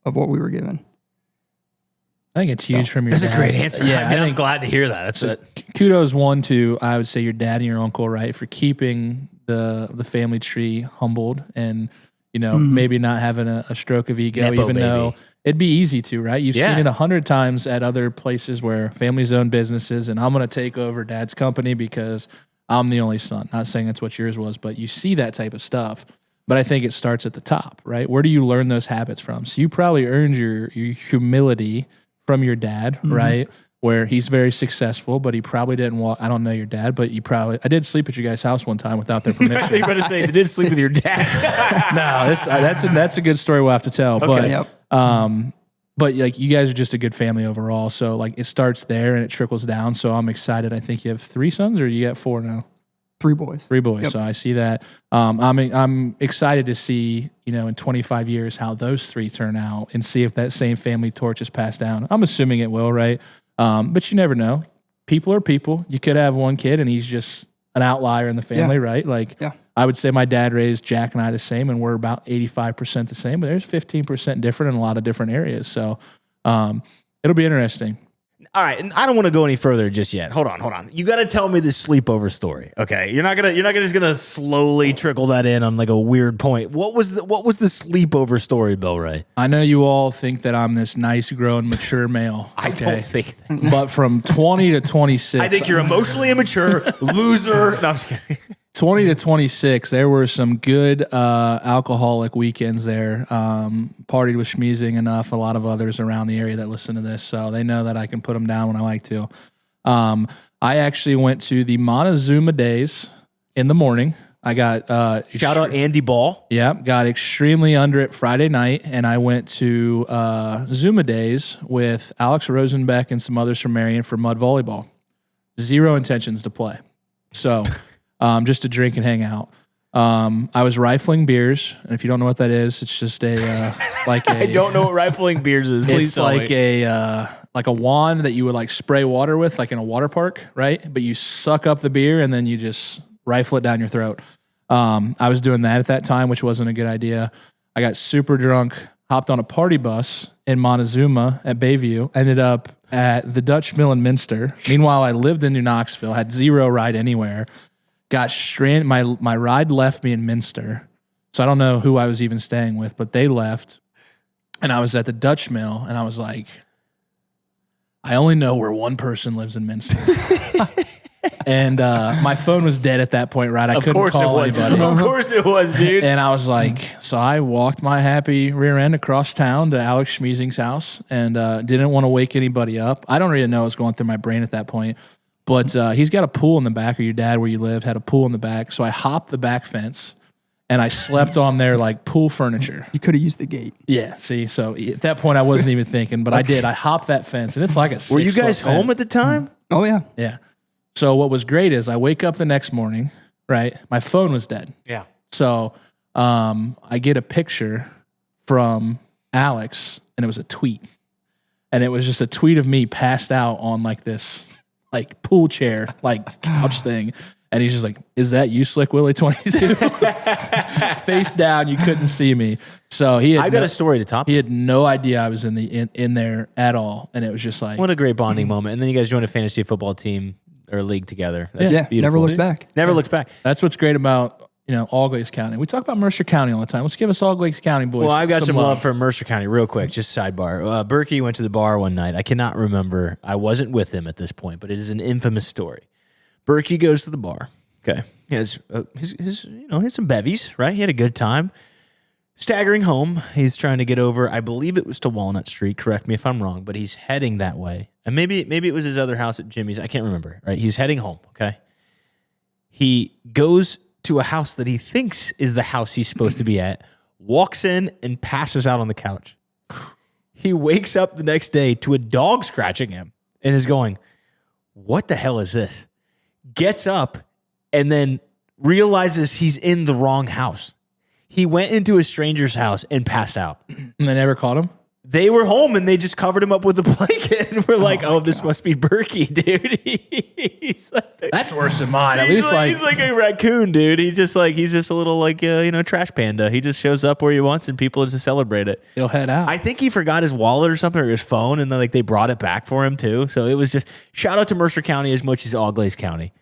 what we were given. I think it's huge from your That's dad. a great answer. Yeah, I'm glad to hear that. That's it. Kudos to, I would say, your dad and your uncle, right, for keeping the family tree humbled and, maybe not having a stroke of ego, Nepo even baby. though it'd be easy to, right? You've seen it 100 times at other places where families own businesses, and I'm going to take over dad's company because I'm the only son. Not saying that's what yours was, but you see that type of stuff. But I think it starts at the top, right? Where do you learn those habits from? So you probably earned your humility from your dad, right? Where he's very successful, but he probably didn't walk. I don't know your dad, but I did sleep at your guys' house one time without their permission. You better say you did sleep with your dad. No, that's a good story we'll have to tell. Okay. But like, you guys are just a good family overall. So like, it starts there and it trickles down. So I'm excited. I think you have 3 sons, or you got 4 now? 3 boys. 3 boys. Yep. So I see that. I'm excited to see, in 25 years how those 3 turn out and see if that same family torch is passed down. I'm assuming it will, right? But you never know. People are people. You could have one kid and he's just an outlier in the family, right? Like, I would say my dad raised Jack and I the same, and we're about 85% the same, but there's 15% different in a lot of different areas. So It'll be interesting. All right, and I don't want to go any further just yet. Hold on. You got to tell me this sleepover story, okay? You're not just gonna slowly trickle that in on like a weird point. What was the sleepover story, Bill Ray? I know you all think that I'm this nice, grown, mature male. I don't think that. But from 20 to 26, I think you're emotionally immature, loser. No, I'm just kidding. 20 to 26, there were some good alcoholic weekends there. Partied with Schmiesing enough, a lot of others around the area that listen to this, so they know that I can put them down when I like to. I actually went to the Montezuma Days in the morning. I got Shout out Andy Ball. Yeah, got extremely under it Friday night, and I went to Zuma Days with Alex Rosenbeck and some others from Marion for mud volleyball. Zero intentions to play. So just to drink and hang out. I was rifling beers, and if you don't know what that is, it's just a I don't know what rifling beers is. Please it's tell like me. a wand that you would like spray water with, like in a water park, right? But you suck up the beer and then you just rifle it down your throat. I was doing that at that time, which wasn't a good idea. I got super drunk, hopped on a party bus in Montezuma at Bayview, ended up at the Dutch Mill in Minster. Meanwhile, I lived in New Knoxville, had zero ride anywhere. Got stranded. My ride left me in Minster, so I don't know who I was even staying with, but they left, and I was at the Dutch Mill, and I was like, I only know where one person lives in Minster, and my phone was dead at that point. Right, I couldn't call anybody. Of course it was, dude. And I was like, so I walked my happy rear end across town to Alex Schmiesing's house, and didn't want to wake anybody up. I don't really know what was going through my brain at that point. But he's got a pool in the back, or your dad where you lived had a pool in the back. So I hopped the back fence, and I slept on their like pool furniture. You could have used the gate. Yeah, see, so at that point I wasn't even thinking, but I did. I hopped that fence, and it's like a 6 Were you guys home at the time? Oh, yeah. Yeah. So what was great is I wake up the next morning, right? My phone was dead. Yeah. So I get a picture from Alex, and it was a tweet. And it was just a tweet of me passed out on like this like pool chair, like couch thing. And he's just like, is that you, Slick Willie 22? Face down, you couldn't see me. So I got a story to top. He had no idea I was in there at all. And it was just like, What a great bonding moment. And then you guys joined a fantasy football team or league together. That's Yeah, beautiful. never looked back. Never looked back. that's what's great about, Allglaze County. We talk about Mercer County all the time. Let's give us Allglaze County boys. Well, I've got some love for Mercer County real quick. Just sidebar. Berkey went to the bar one night. I cannot remember. I wasn't with him at this point, but it is an infamous story. Berkey goes to the bar. Okay. He has some bevies, right? He had a good time. Staggering home, he's trying to get over, I believe it was to Walnut Street, correct me if I'm wrong, but he's heading that way. And maybe it was his other house at Jimmy's. I can't remember, right? He's heading home, okay? He goes to a house that he thinks is the house he's supposed to be at, walks in and passes out on the couch. He wakes up the next day to a dog scratching him and is going, what the hell is this? Gets up and then realizes he's in the wrong house. He went into a stranger's house and passed out. And they never caught him? They were home and they just covered him up with a blanket. And we're like, this must be Berkey, dude. He's like That's worse than mine. At least he's like a raccoon, dude. He's just a little trash panda. He just shows up where he wants and people just celebrate it. he'll head out. I think he forgot his wallet or something or his phone, and then they brought it back for him too. So it was just shout out to Mercer County as much as Allglaze County.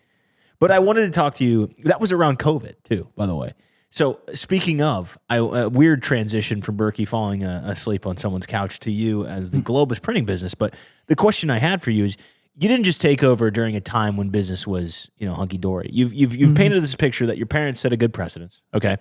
But I wanted to talk to you. That was around COVID too, by the way. So speaking of, a weird transition from Berkey falling asleep on someone's couch to you as the Globus Printing business. But the question I had for you is, you didn't just take over during a time when business was, hunky dory. You've painted this picture that your parents set a good precedence. Okay,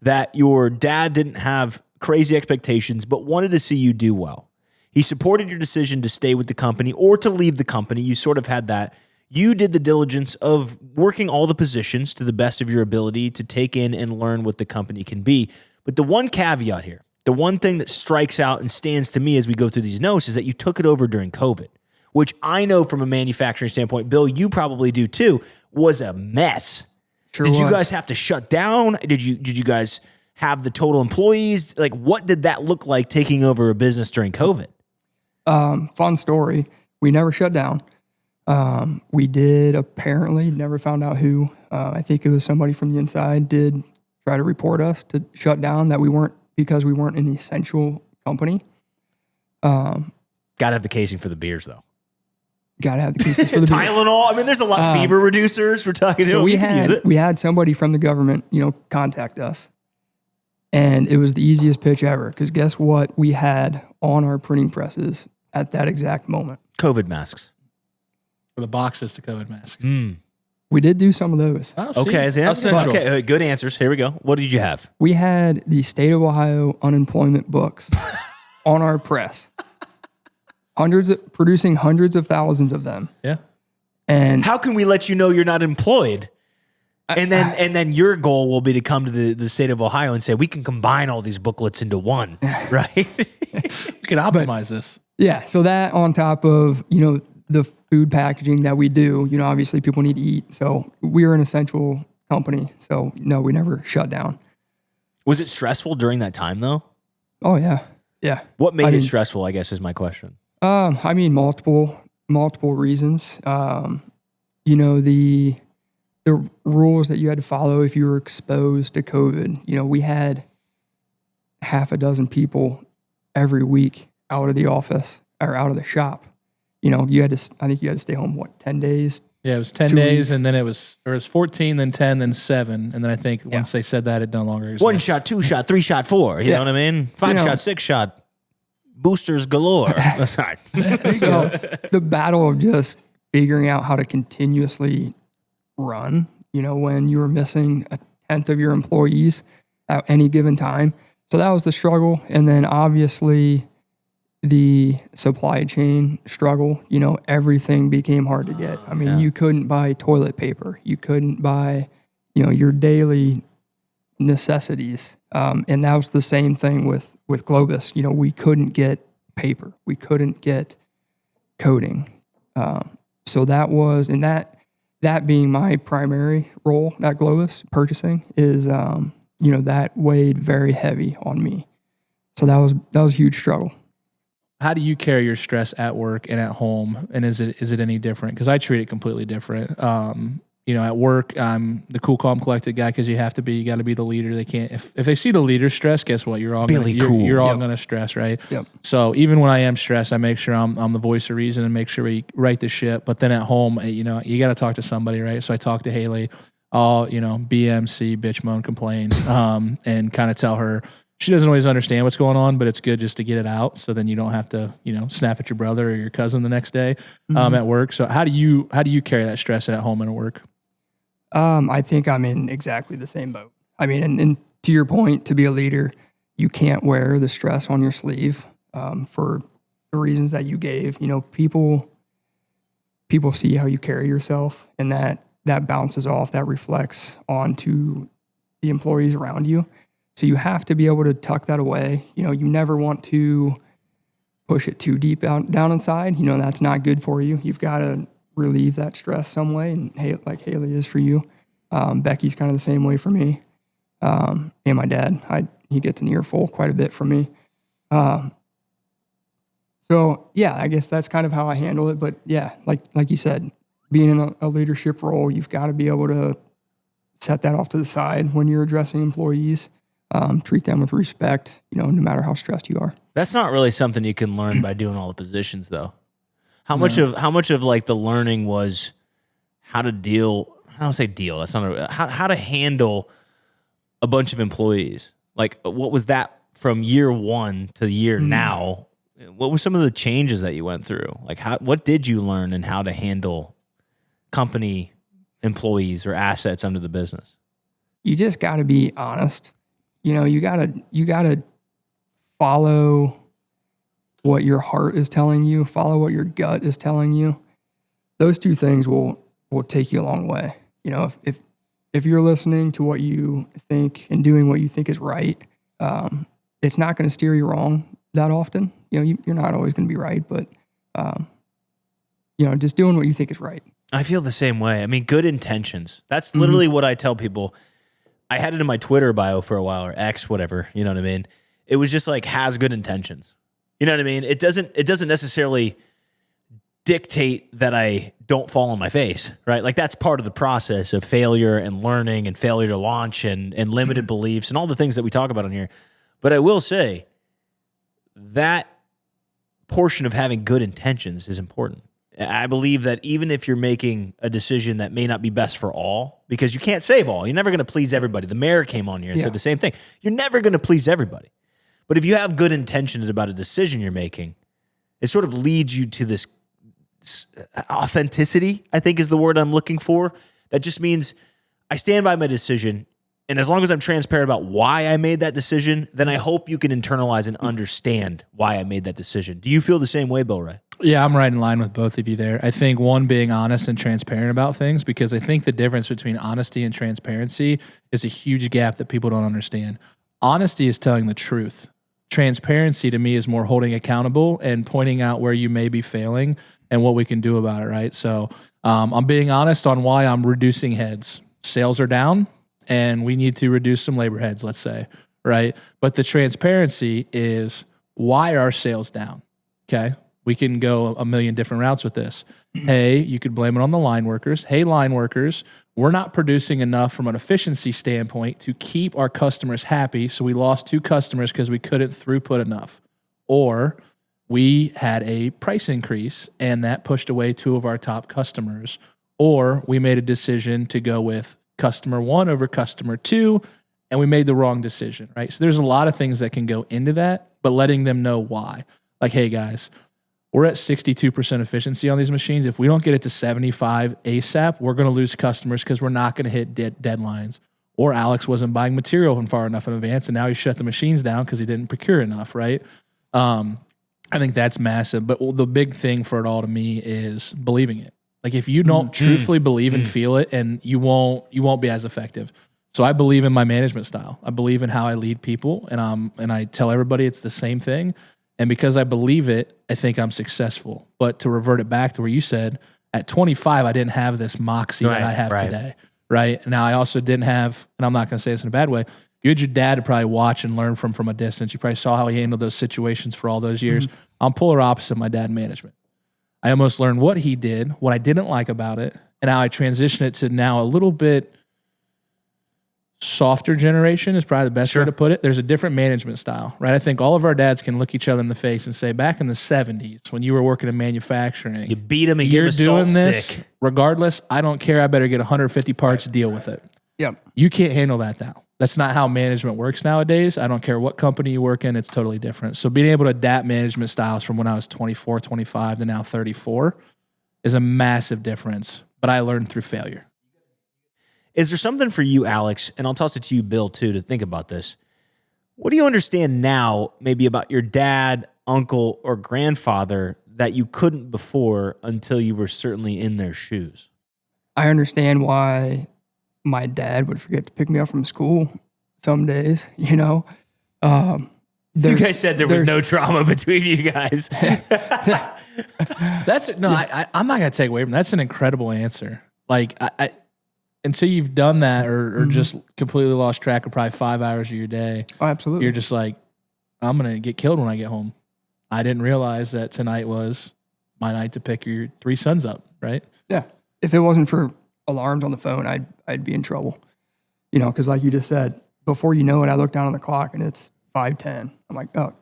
that your dad didn't have crazy expectations, but wanted to see you do well. He supported your decision to stay with the company or to leave the company. You sort of had that. You did the diligence of working all the positions to the best of your ability to take in and learn what the company can be. But the one caveat here, the one thing that strikes out and stands to me as we go through these notes is that you took it over during COVID, which I know from a manufacturing standpoint, Bill, you probably do too, was a mess. Sure Did you was. guys have to shut down? Did you guys have the total employees? Like, what did that look like taking over a business during COVID? Fun story. We never shut down. We did apparently, never found out who. I think it was somebody from the inside did try to report us to shut down because we weren't an essential company. Got to have the casing for the beers, though. Got to have the cases for the beer. Tylenol. I mean, there's a lot of fever reducers. We're talking. So we had somebody from the government, contact us, and it was the easiest pitch ever. Because guess what? We had on our printing presses at that exact moment. COVID masks. For the boxes to COVID masks. We did do some of those. Oh, see? Okay, Essential. okay, good answers. Here we go. What did you have? We had the state of Ohio unemployment books on our press. Producing hundreds of thousands of them. Yeah. And How can we let you know you're not employed? And then your goal will be to come to the state of Ohio and say we can combine all these booklets into one, right? You can optimize this. yeah, so that on top of, the food packaging that we do, obviously people need to eat. So we're an essential company. So no, we never shut down. Was it stressful during that time though? Oh yeah. Yeah. What made it stressful, I guess, is my question. Multiple reasons. The rules that you had to follow if you were exposed to COVID. We had half a dozen people every week out of the office or out of the shop. I think you had to stay home, 10 days? Yeah, it was 10 2 days, weeks. and then it was 14, then 10, then 7. And then I think once they said that, it no longer exists. 1 shot, 2 shot, 3 shot, 4. You know what I mean? 5 shot, 6 shot. Boosters galore. Sorry. So the battle of just figuring out how to continuously run, when you were missing a tenth of your employees at any given time. So that was the struggle. And then obviously the supply chain struggle, everything became hard to get. I mean, you couldn't buy toilet paper. You couldn't buy, your daily necessities. And that was the same thing with Globus. We couldn't get paper. We couldn't get coating. So that was, and that being my primary role at Globus, purchasing, is, that weighed very heavy on me. So that was a huge struggle. How do you carry your stress at work and at home? And is it any different? Because I treat it completely different. At work, I'm the cool, calm, collected guy because you have to be. You got to be the leader. They can't. If they see the leader stress, guess what? You're all you're all going to stress, right? Yep. So even when I am stressed, I make sure I'm the voice of reason and make sure we right the ship. But then at home, you got to talk to somebody, right? So I talk to Haley. I'll BMC, bitch, moan, complain, and kind of tell her. She doesn't always understand what's going on, but it's good just to get it out. So then you don't have to, snap at your brother or your cousin the next day at work. So how do you carry that stress at home and at work? I think I'm in exactly the same boat. I mean, and to your point, to be a leader, you can't wear the stress on your sleeve for the reasons that you gave. People see how you carry yourself, and that bounces off, that reflects onto the employees around you. So you have to be able to tuck that away. You never want to push it too deep down inside. That's not good for you. You've got to relieve that stress some way, and like Haley is for you. Becky's kind of the same way for me. And my dad, he gets an earful quite a bit from me. So yeah, I guess that's kind of how I handle it. But yeah, like you said, being in a leadership role, you've got to be able to set that off to the side when you're addressing employees. Treat them with respect, no matter how stressed you are. That's not really something you can learn by doing all the positions, though. How much of like the learning was how to deal? I don't say deal. That's not how to handle a bunch of employees. Like, what was that from year one to year now? What were some of the changes that you went through? Like, what did you learn in how to handle company employees or assets under the business? You just got to be honest. You gotta follow what your heart is telling you, follow what your gut is telling you. Those two things will take you a long way. If you're listening to what you think and doing what you think is right, it's not going to steer you wrong that often. You're not always going to be right, but just doing what you think is right. I feel the same way. I mean, good intentions. That's literally what I tell people. I had it in my Twitter bio for a while, or X, whatever. You know what I mean? It was just like, has good intentions. You know what I mean? It doesn't necessarily dictate that I don't fall on my face, right? Like, that's part of the process of failure and learning and failure to launch and limited beliefs and all the things that we talk about on here. But I will say that portion of having good intentions is important. I believe that even if you're making a decision that may not be best for all, because you can't save all, you're never going to please everybody. The mayor came on here and said the same thing. You're never going to please everybody. But if you have good intentions about a decision you're making, it sort of leads you to this authenticity, I think is the word I'm looking for. That just means I stand by my decision. And as long as I'm transparent about why I made that decision, then I hope you can internalize and understand why I made that decision. Do you feel the same way, Bill Ray? Yeah, I'm right in line with both of you there. I think one, being honest and transparent about things, because I think the difference between honesty and transparency is a huge gap that people don't understand. Honesty is telling the truth. Transparency to me is more holding accountable and pointing out where you may be failing and what we can do about it, right? So I'm being honest on why I'm reducing heads. Sales are down, and we need to reduce some labor heads, let's say, right? But the transparency is, why are sales down? Okay, we can go a million different routes with this. Hey, you could blame it on the line workers. Hey, line workers, we're not producing enough from an efficiency standpoint to keep our customers happy, so we lost 2 customers because we couldn't throughput enough. Or we had a price increase, and that pushed away 2 of our top customers. Or we made a decision to go with customer 1 over customer 2, and we made the wrong decision, right? So there's a lot of things that can go into that, but letting them know why. Like, hey guys, we're at 62% efficiency on these machines. If we don't get it to 75 ASAP, we're going to lose customers because we're not going to hit deadlines. Or Alex wasn't buying material far enough in advance, and now he shut the machines down because he didn't procure enough, right? I think that's massive. But the big thing for it all to me is believing it. Like, if you don't truthfully believe and feel it, and you won't be as effective. So I believe in my management style. I believe in how I lead people, and I tell everybody it's the same thing. And because I believe it, I think I'm successful. But to revert it back to where you said, at 25, I didn't have this moxie that I have today, right? Now, I also didn't have, and I'm not going to say this in a bad way, you had your dad to probably watch and learn from a distance. You probably saw how he handled those situations for all those years. I'm polar opposite of my dad in management. I almost learned what he did, what I didn't like about it, and how I transitioned it to now a little bit softer generation is probably the best way to put it. There's a different management style, right? I think all of our dads can look each other in the face and say, back in the 70s, when you were working in manufacturing, you beat him and you're give him a doing salt this, stick. regardless, I don't care. I better get 150 parts, deal with it. Yep. You can't handle that now. That's not how management works nowadays. I don't care what company you work in, it's totally different. So being able to adapt management styles from when I was 24, 25 to now 34 is a massive difference, but I learned through failure. Is there something for you, Alex, and I'll toss it to you, Bill, too, to think about this. What do you understand now maybe about your dad, uncle, or grandfather that you couldn't before until you were certainly in their shoes? I understand why my dad would forget to pick me up from school some days, you know. You guys said there was no trauma between you guys. That's no, I'm not going to take away from that. That's an incredible answer. Like, I until you've done that or just completely lost track of probably 5 hours of your day, Oh, absolutely. you're just like, I'm going to get killed when I get home. I didn't realize that tonight was my night to pick your 3 sons up, right? Yeah. If it wasn't for alarms on the phone, I'd be in trouble. You know, because like you just said, before you know it, I look down on the clock and it's 5:10. I'm like, oh.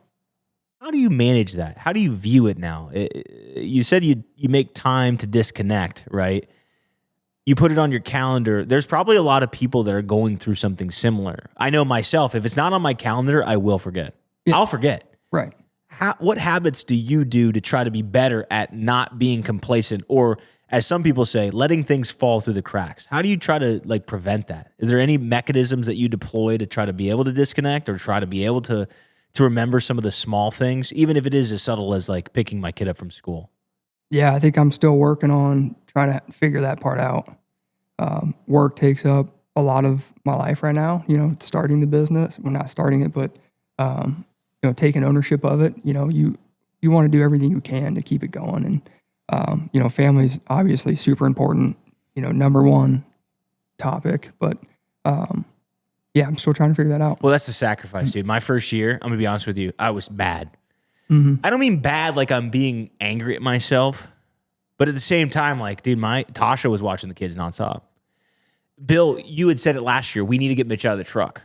How do you manage that? How do you view it now? You said you make time to disconnect, right? You put it on your calendar. There's probably a lot of people that are going through something similar. I know myself, if it's not on my calendar, I will forget. Yeah. I'll forget. Right. What habits do you do to try to be better at not being complacent, or as some people say, letting things fall through the cracks? How do you try to prevent that? Is there any mechanisms that you deploy to try to be able to disconnect or try to be able to remember some of the small things, even if it is as subtle as picking my kid up from school? Yeah, I think I'm still working on trying to figure that part out. Work takes up a lot of my life right now, you know, starting the business. Well, not starting it, but, you know, taking ownership of it. You know, you want to do everything you can to keep it going. And, you know, family's obviously super important, you know, number one topic. But, yeah, I'm still trying to figure that out. Well, that's the sacrifice, dude. My first year, I'm going to be honest with you, I was bad. Mm-hmm. I don't mean bad like I'm being angry at myself, but at the same time, dude, Tasha was watching the kids nonstop. Bill, you had said it last year, we need to get Mitch out of the truck.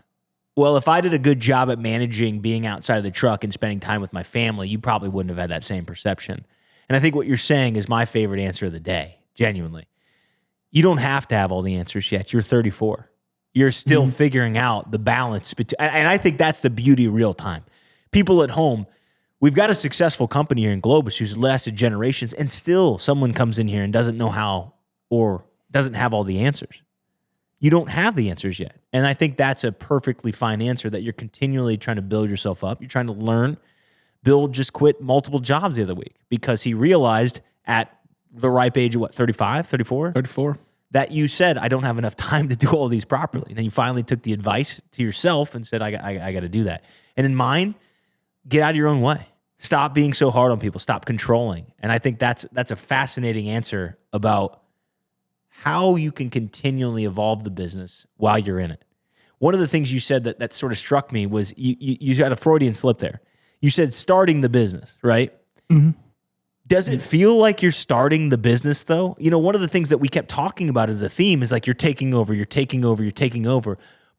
well, if I did a good job at managing being outside of the truck and spending time with my family, you probably wouldn't have had that same perception. And I think what you're saying is my favorite answer of the day, genuinely. You don't have to have all the answers yet. You're 34. You're still figuring out the balance between, and I think that's the beauty of real time. People at home, we've got a successful company here in Globus who's lasted generations, and still someone comes in here and doesn't know how or doesn't have all the answers. You don't have the answers yet. And I think that's a perfectly fine answer, that you're continually trying to build yourself up. You're trying to learn. Bill just quit multiple jobs the other week because he realized at the ripe age of 35, 34? 34. That you said, I don't have enough time to do all these properly. And then you finally took the advice to yourself and said, I got to do that. And in mine, get out of your own way. Stop being so hard on people. Stop controlling. And I think that's a fascinating answer about how you can continually evolve the business while you're in it. One of the things you said that sort of struck me was you had a Freudian slip there. You said starting the business, right? Mm-hmm. Does it feel like you're starting the business, though? You know, one of the things that we kept talking about as a theme is like you're taking over.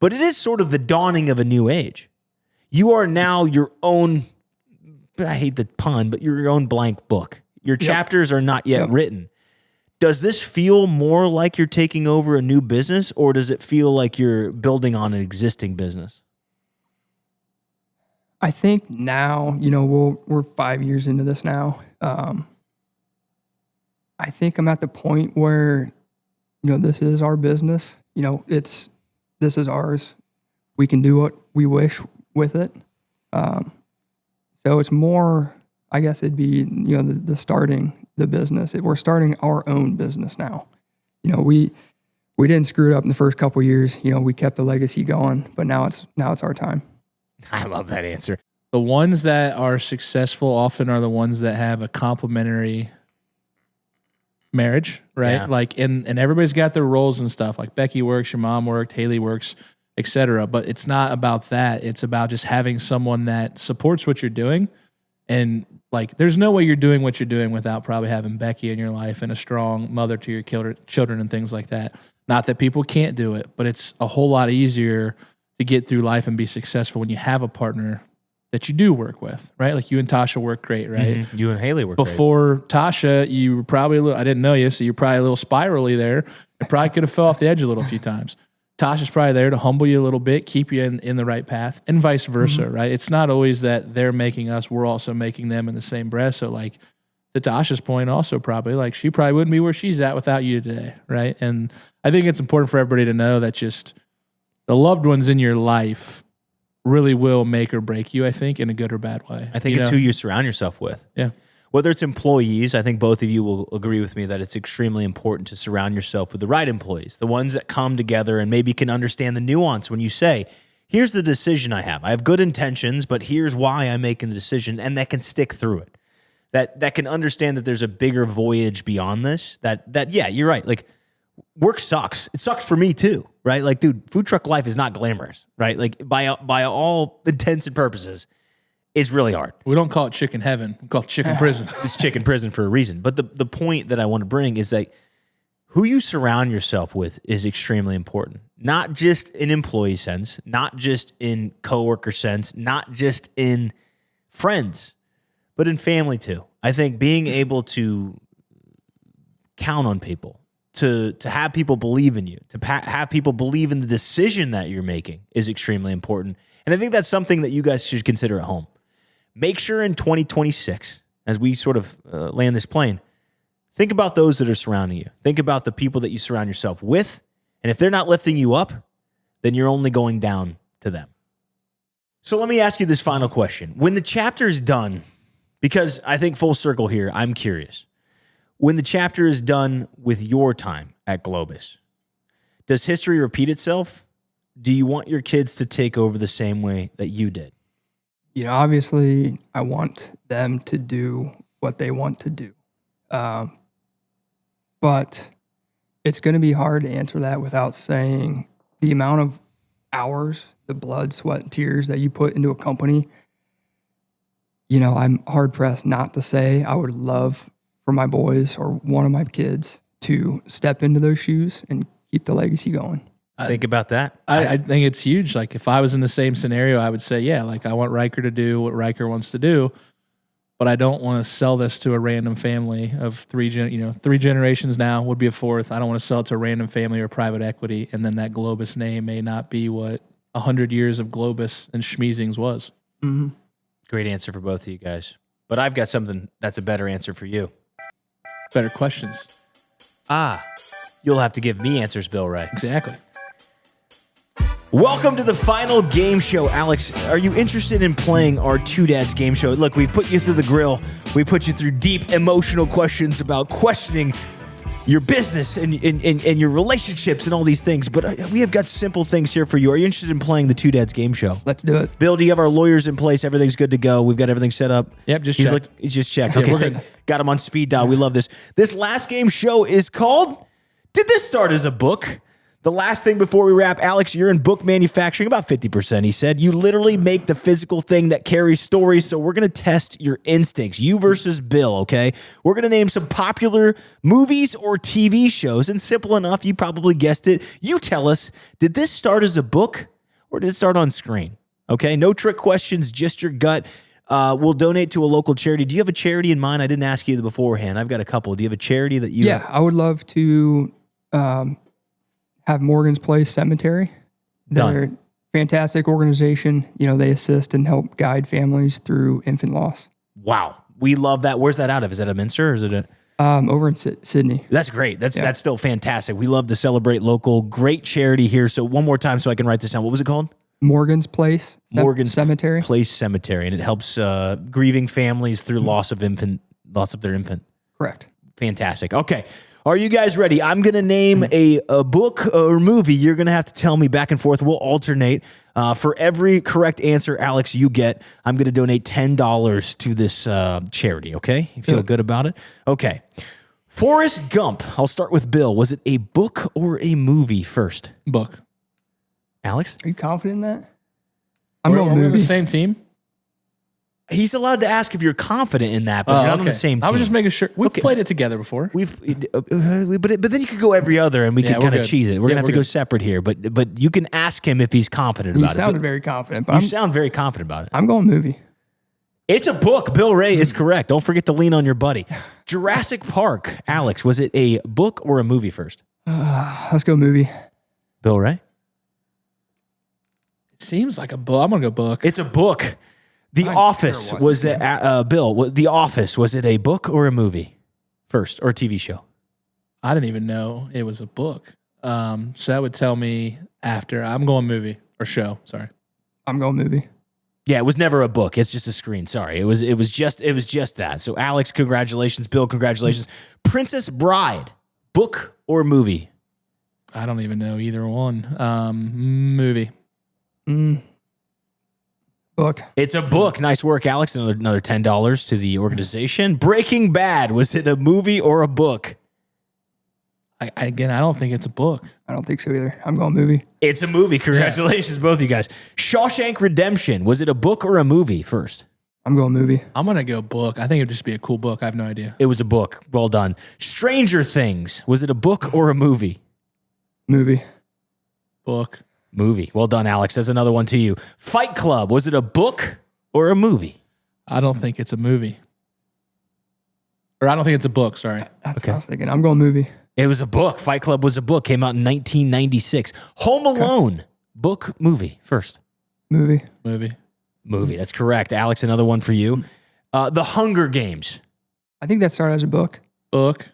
But it is sort of the dawning of a new age. You are now your own, I hate the pun, but you're your own blank book. Your chapters are not yet written. Does this feel more like you're taking over a new business, or does it feel like you're building on an existing business? I think now, we're 5 years into this now. I think I'm at the point where, this is our business. This is ours. We can do what we wish with it. So it's more, I guess it'd be, the starting the business. We're starting our own business now. We didn't screw it up in the first couple of years. We kept the legacy going, but now it's our time. I love that answer. The ones that are successful often are the ones that have a complementary marriage, right? Yeah. Like, and everybody's got their roles and stuff. Like Becky works, your mom worked, Haley works, etc. But it's not about that. It's about just having someone that supports what you're doing. And like, there's no way you're doing what you're doing without probably having Becky in your life and a strong mother to your children and things like that. Not that people can't do it, but it's a whole lot easier to get through life and be successful when you have a partner that you do work with, right? Like you and Tasha work great, right? Mm-hmm. You and Haley work great. Before Tasha, you were probably a little, I didn't know you, so you're probably a little spirally there. You probably could have fell off the edge a little few times. Tasha's probably there to humble you a little bit, keep you in the right path, and vice versa, right? It's not always that they're making us, we're also making them in the same breath. So like to Tasha's point also probably, like she probably wouldn't be where she's at without you today, right? And I think it's important for everybody to know that just the loved ones in your life really will make or break you, I think, in a good or bad way. I think it's who you surround yourself with. Yeah. Whether it's employees, I think both of you will agree with me that it's extremely important to surround yourself with the right employees, the ones that come together and maybe can understand the nuance when you say, here's the decision I have. I have good intentions, but here's why I'm making the decision, and that can stick through it. That can understand that there's a bigger voyage beyond this, that yeah, you're right. Like, work sucks. It sucks for me too, right? Like, dude, food truck life is not glamorous, right? Like, by all intents and purposes, it's really hard. We don't call it chicken heaven. We call it chicken prison. It's chicken prison for a reason. But the point that I want to bring is that who you surround yourself with is extremely important. Not just in employee sense, not just in coworker sense, not just in friends, but in family too. I think being able to count on people, to have people believe in you, to have people believe in the decision that you're making is extremely important. And I think that's something that you guys should consider at home. Make sure in 2026, as we sort of land this plane, think about those that are surrounding you. Think about the people that you surround yourself with. And if they're not lifting you up, then you're only going down to them. So let me ask you this final question. When the chapter is done, because I think full circle here, I'm curious. When the chapter is done with your time at Globus, does history repeat itself? Do you want your kids to take over the same way that you did? Obviously, I want them to do what they want to do. But it's going to be hard to answer that without saying the amount of hours, the blood, sweat, and tears that you put into a company. I'm hard-pressed not to say I would love for my boys or one of my kids to step into those shoes and keep the legacy going. Think about that. I think it's huge. Like if I was in the same scenario, I would say, yeah, like I want Riker to do what Riker wants to do, but I don't want to sell this to a random family of three generations now would be a fourth. I don't want to sell it to a random family or private equity, and then that Globus name may not be what 100 years of Globus and Schmiesing's was. Mm-hmm. Great answer for both of you guys. But I've got something that's a better answer for you. Better questions. You'll have to give me answers, Bill Ray. Exactly. Welcome to the final game show. Alex, are you interested in playing our Two Dads game show? Look, we put you through the grill. We put you through deep emotional questions about questioning your business and your relationships and all these things. But we have got simple things here for you. Are you interested in playing the Two Dads game show? Let's do it. Bill, do you have our lawyers in place? Everything's good to go. We've got everything set up. Yep, just He's checked. He's just checked. Yeah, Okay, we're good. got him on speed dial. We love this. This last game show is called Did This Start as a Book? The last thing before we wrap, Alex, you're in book manufacturing, about 50%, he said. You literally make the physical thing that carries stories, so we're going to test your instincts. You versus Bill, okay? We're going to name some popular movies or TV shows, and simple enough, you probably guessed it. You tell us, did this start as a book or did it start on screen? Okay, no trick questions, just your gut. We'll donate to a local charity. Do you have a charity in mind? I didn't ask you beforehand. I've got a couple. Do you have a charity that you... Yeah, I would love to have Morgan's Place Cemetery. They're a fantastic organization. You know, they assist and help guide families through infant loss. Wow. We love that. Where's that out of? Is that a Minster or is it a... Over in Sydney. That's great. That's still fantastic. We love to celebrate local. Great charity here. So one more time so I can write this down. What was it called? Morgan's Place Morgan's Cemetery. Place Cemetery. And it helps grieving families through loss of their infant. Correct. Fantastic. Okay. Are you guys ready? I'm going to name a book or movie. You're going to have to tell me back and forth. We'll alternate. For every correct answer, Alex, you get, I'm going to donate $10 to this charity, okay? You feel good about it? Okay. Forrest Gump. I'll start with Bill. Was it a book or a movie first? Book. Alex? Are you confident in that? I'm Are going we on movie. the same team? He's allowed to ask if you're confident in that, but you're not on the same team. I was just making sure. We've played it together before. But then you could go every other, and we Yeah, could we're kind of good. cheese it. We're Yeah, gonna have to we're go good. separate here, but you can ask him if he's confident You about it. sounded But very confident, but you sound very confident about it. I'm going movie. It's a book. Bill Ray is correct. Don't forget to lean on your buddy. Jurassic Park. Alex, was it a book or a movie first? Let's go movie. Bill Ray? It seems like a book. I'm going to go book. It's a book. The I'm Office. sure it Was it, Bill, The Office, was it a book or a movie first or a TV show? I didn't even know it was a book. So that would tell me after. I'm going movie or show. Sorry. I'm going movie. Yeah, it was never a book. It's just a screen. Sorry. It was just that. So Alex, congratulations. Bill, congratulations. Princess Bride, book or movie? I don't even know either one. Movie. Book. It's a book. Nice work, Alex. Another $10 to the organization. Breaking Bad, was it a movie or a book? I don't think it's a book. I don't think so either. I'm going movie. It's a movie. Congratulations, both of you guys. Shawshank Redemption, was it a book or a movie first? I'm going movie. I'm going to go book. I think it would just be a cool book. I have no idea. It was a book. Well done. Stranger Things, was it a book or a movie? Movie. Book. Movie. Well done, Alex. That's another one to you. Fight Club, was it a book or a movie? I don't think it's a movie. Or I don't think it's a book. Sorry. That's what I was thinking. I'm going movie. It was a book. Fight Club was a book. Came out in 1996. Home Alone, book, movie first. Movie. Movie. Movie. That's correct. Alex, another one for you. The Hunger Games. I think that started as a book. Book.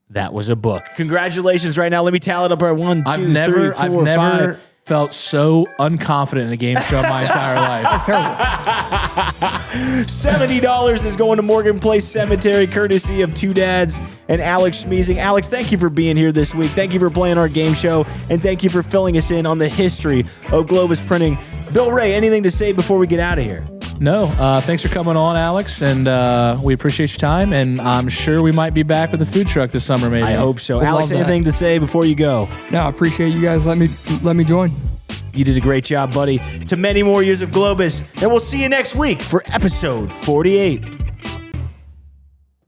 That was a book. Congratulations right now. Let me tally it up. 1, 2, 3, 4, I've never 5. felt so unconfident in a game show my entire life. That's terrible. $70 is going to Morgan Place Cemetery, courtesy of Two Dads and Alex Schmiesing. Alex, thank you for being here this week. Thank you for playing our game show, and thank you for filling us in on the history of Globus Printing. Bill Ray, anything to say before we get out of here? No, thanks for coming on, Alex, and we appreciate your time, and I'm sure we might be back with a food truck this summer, maybe. I hope so. Would Alex, love that. anything to say before you go? No, I appreciate you guys. Let me join. You did a great job, buddy. To many more years of Globus, and we'll see you next week for episode 48.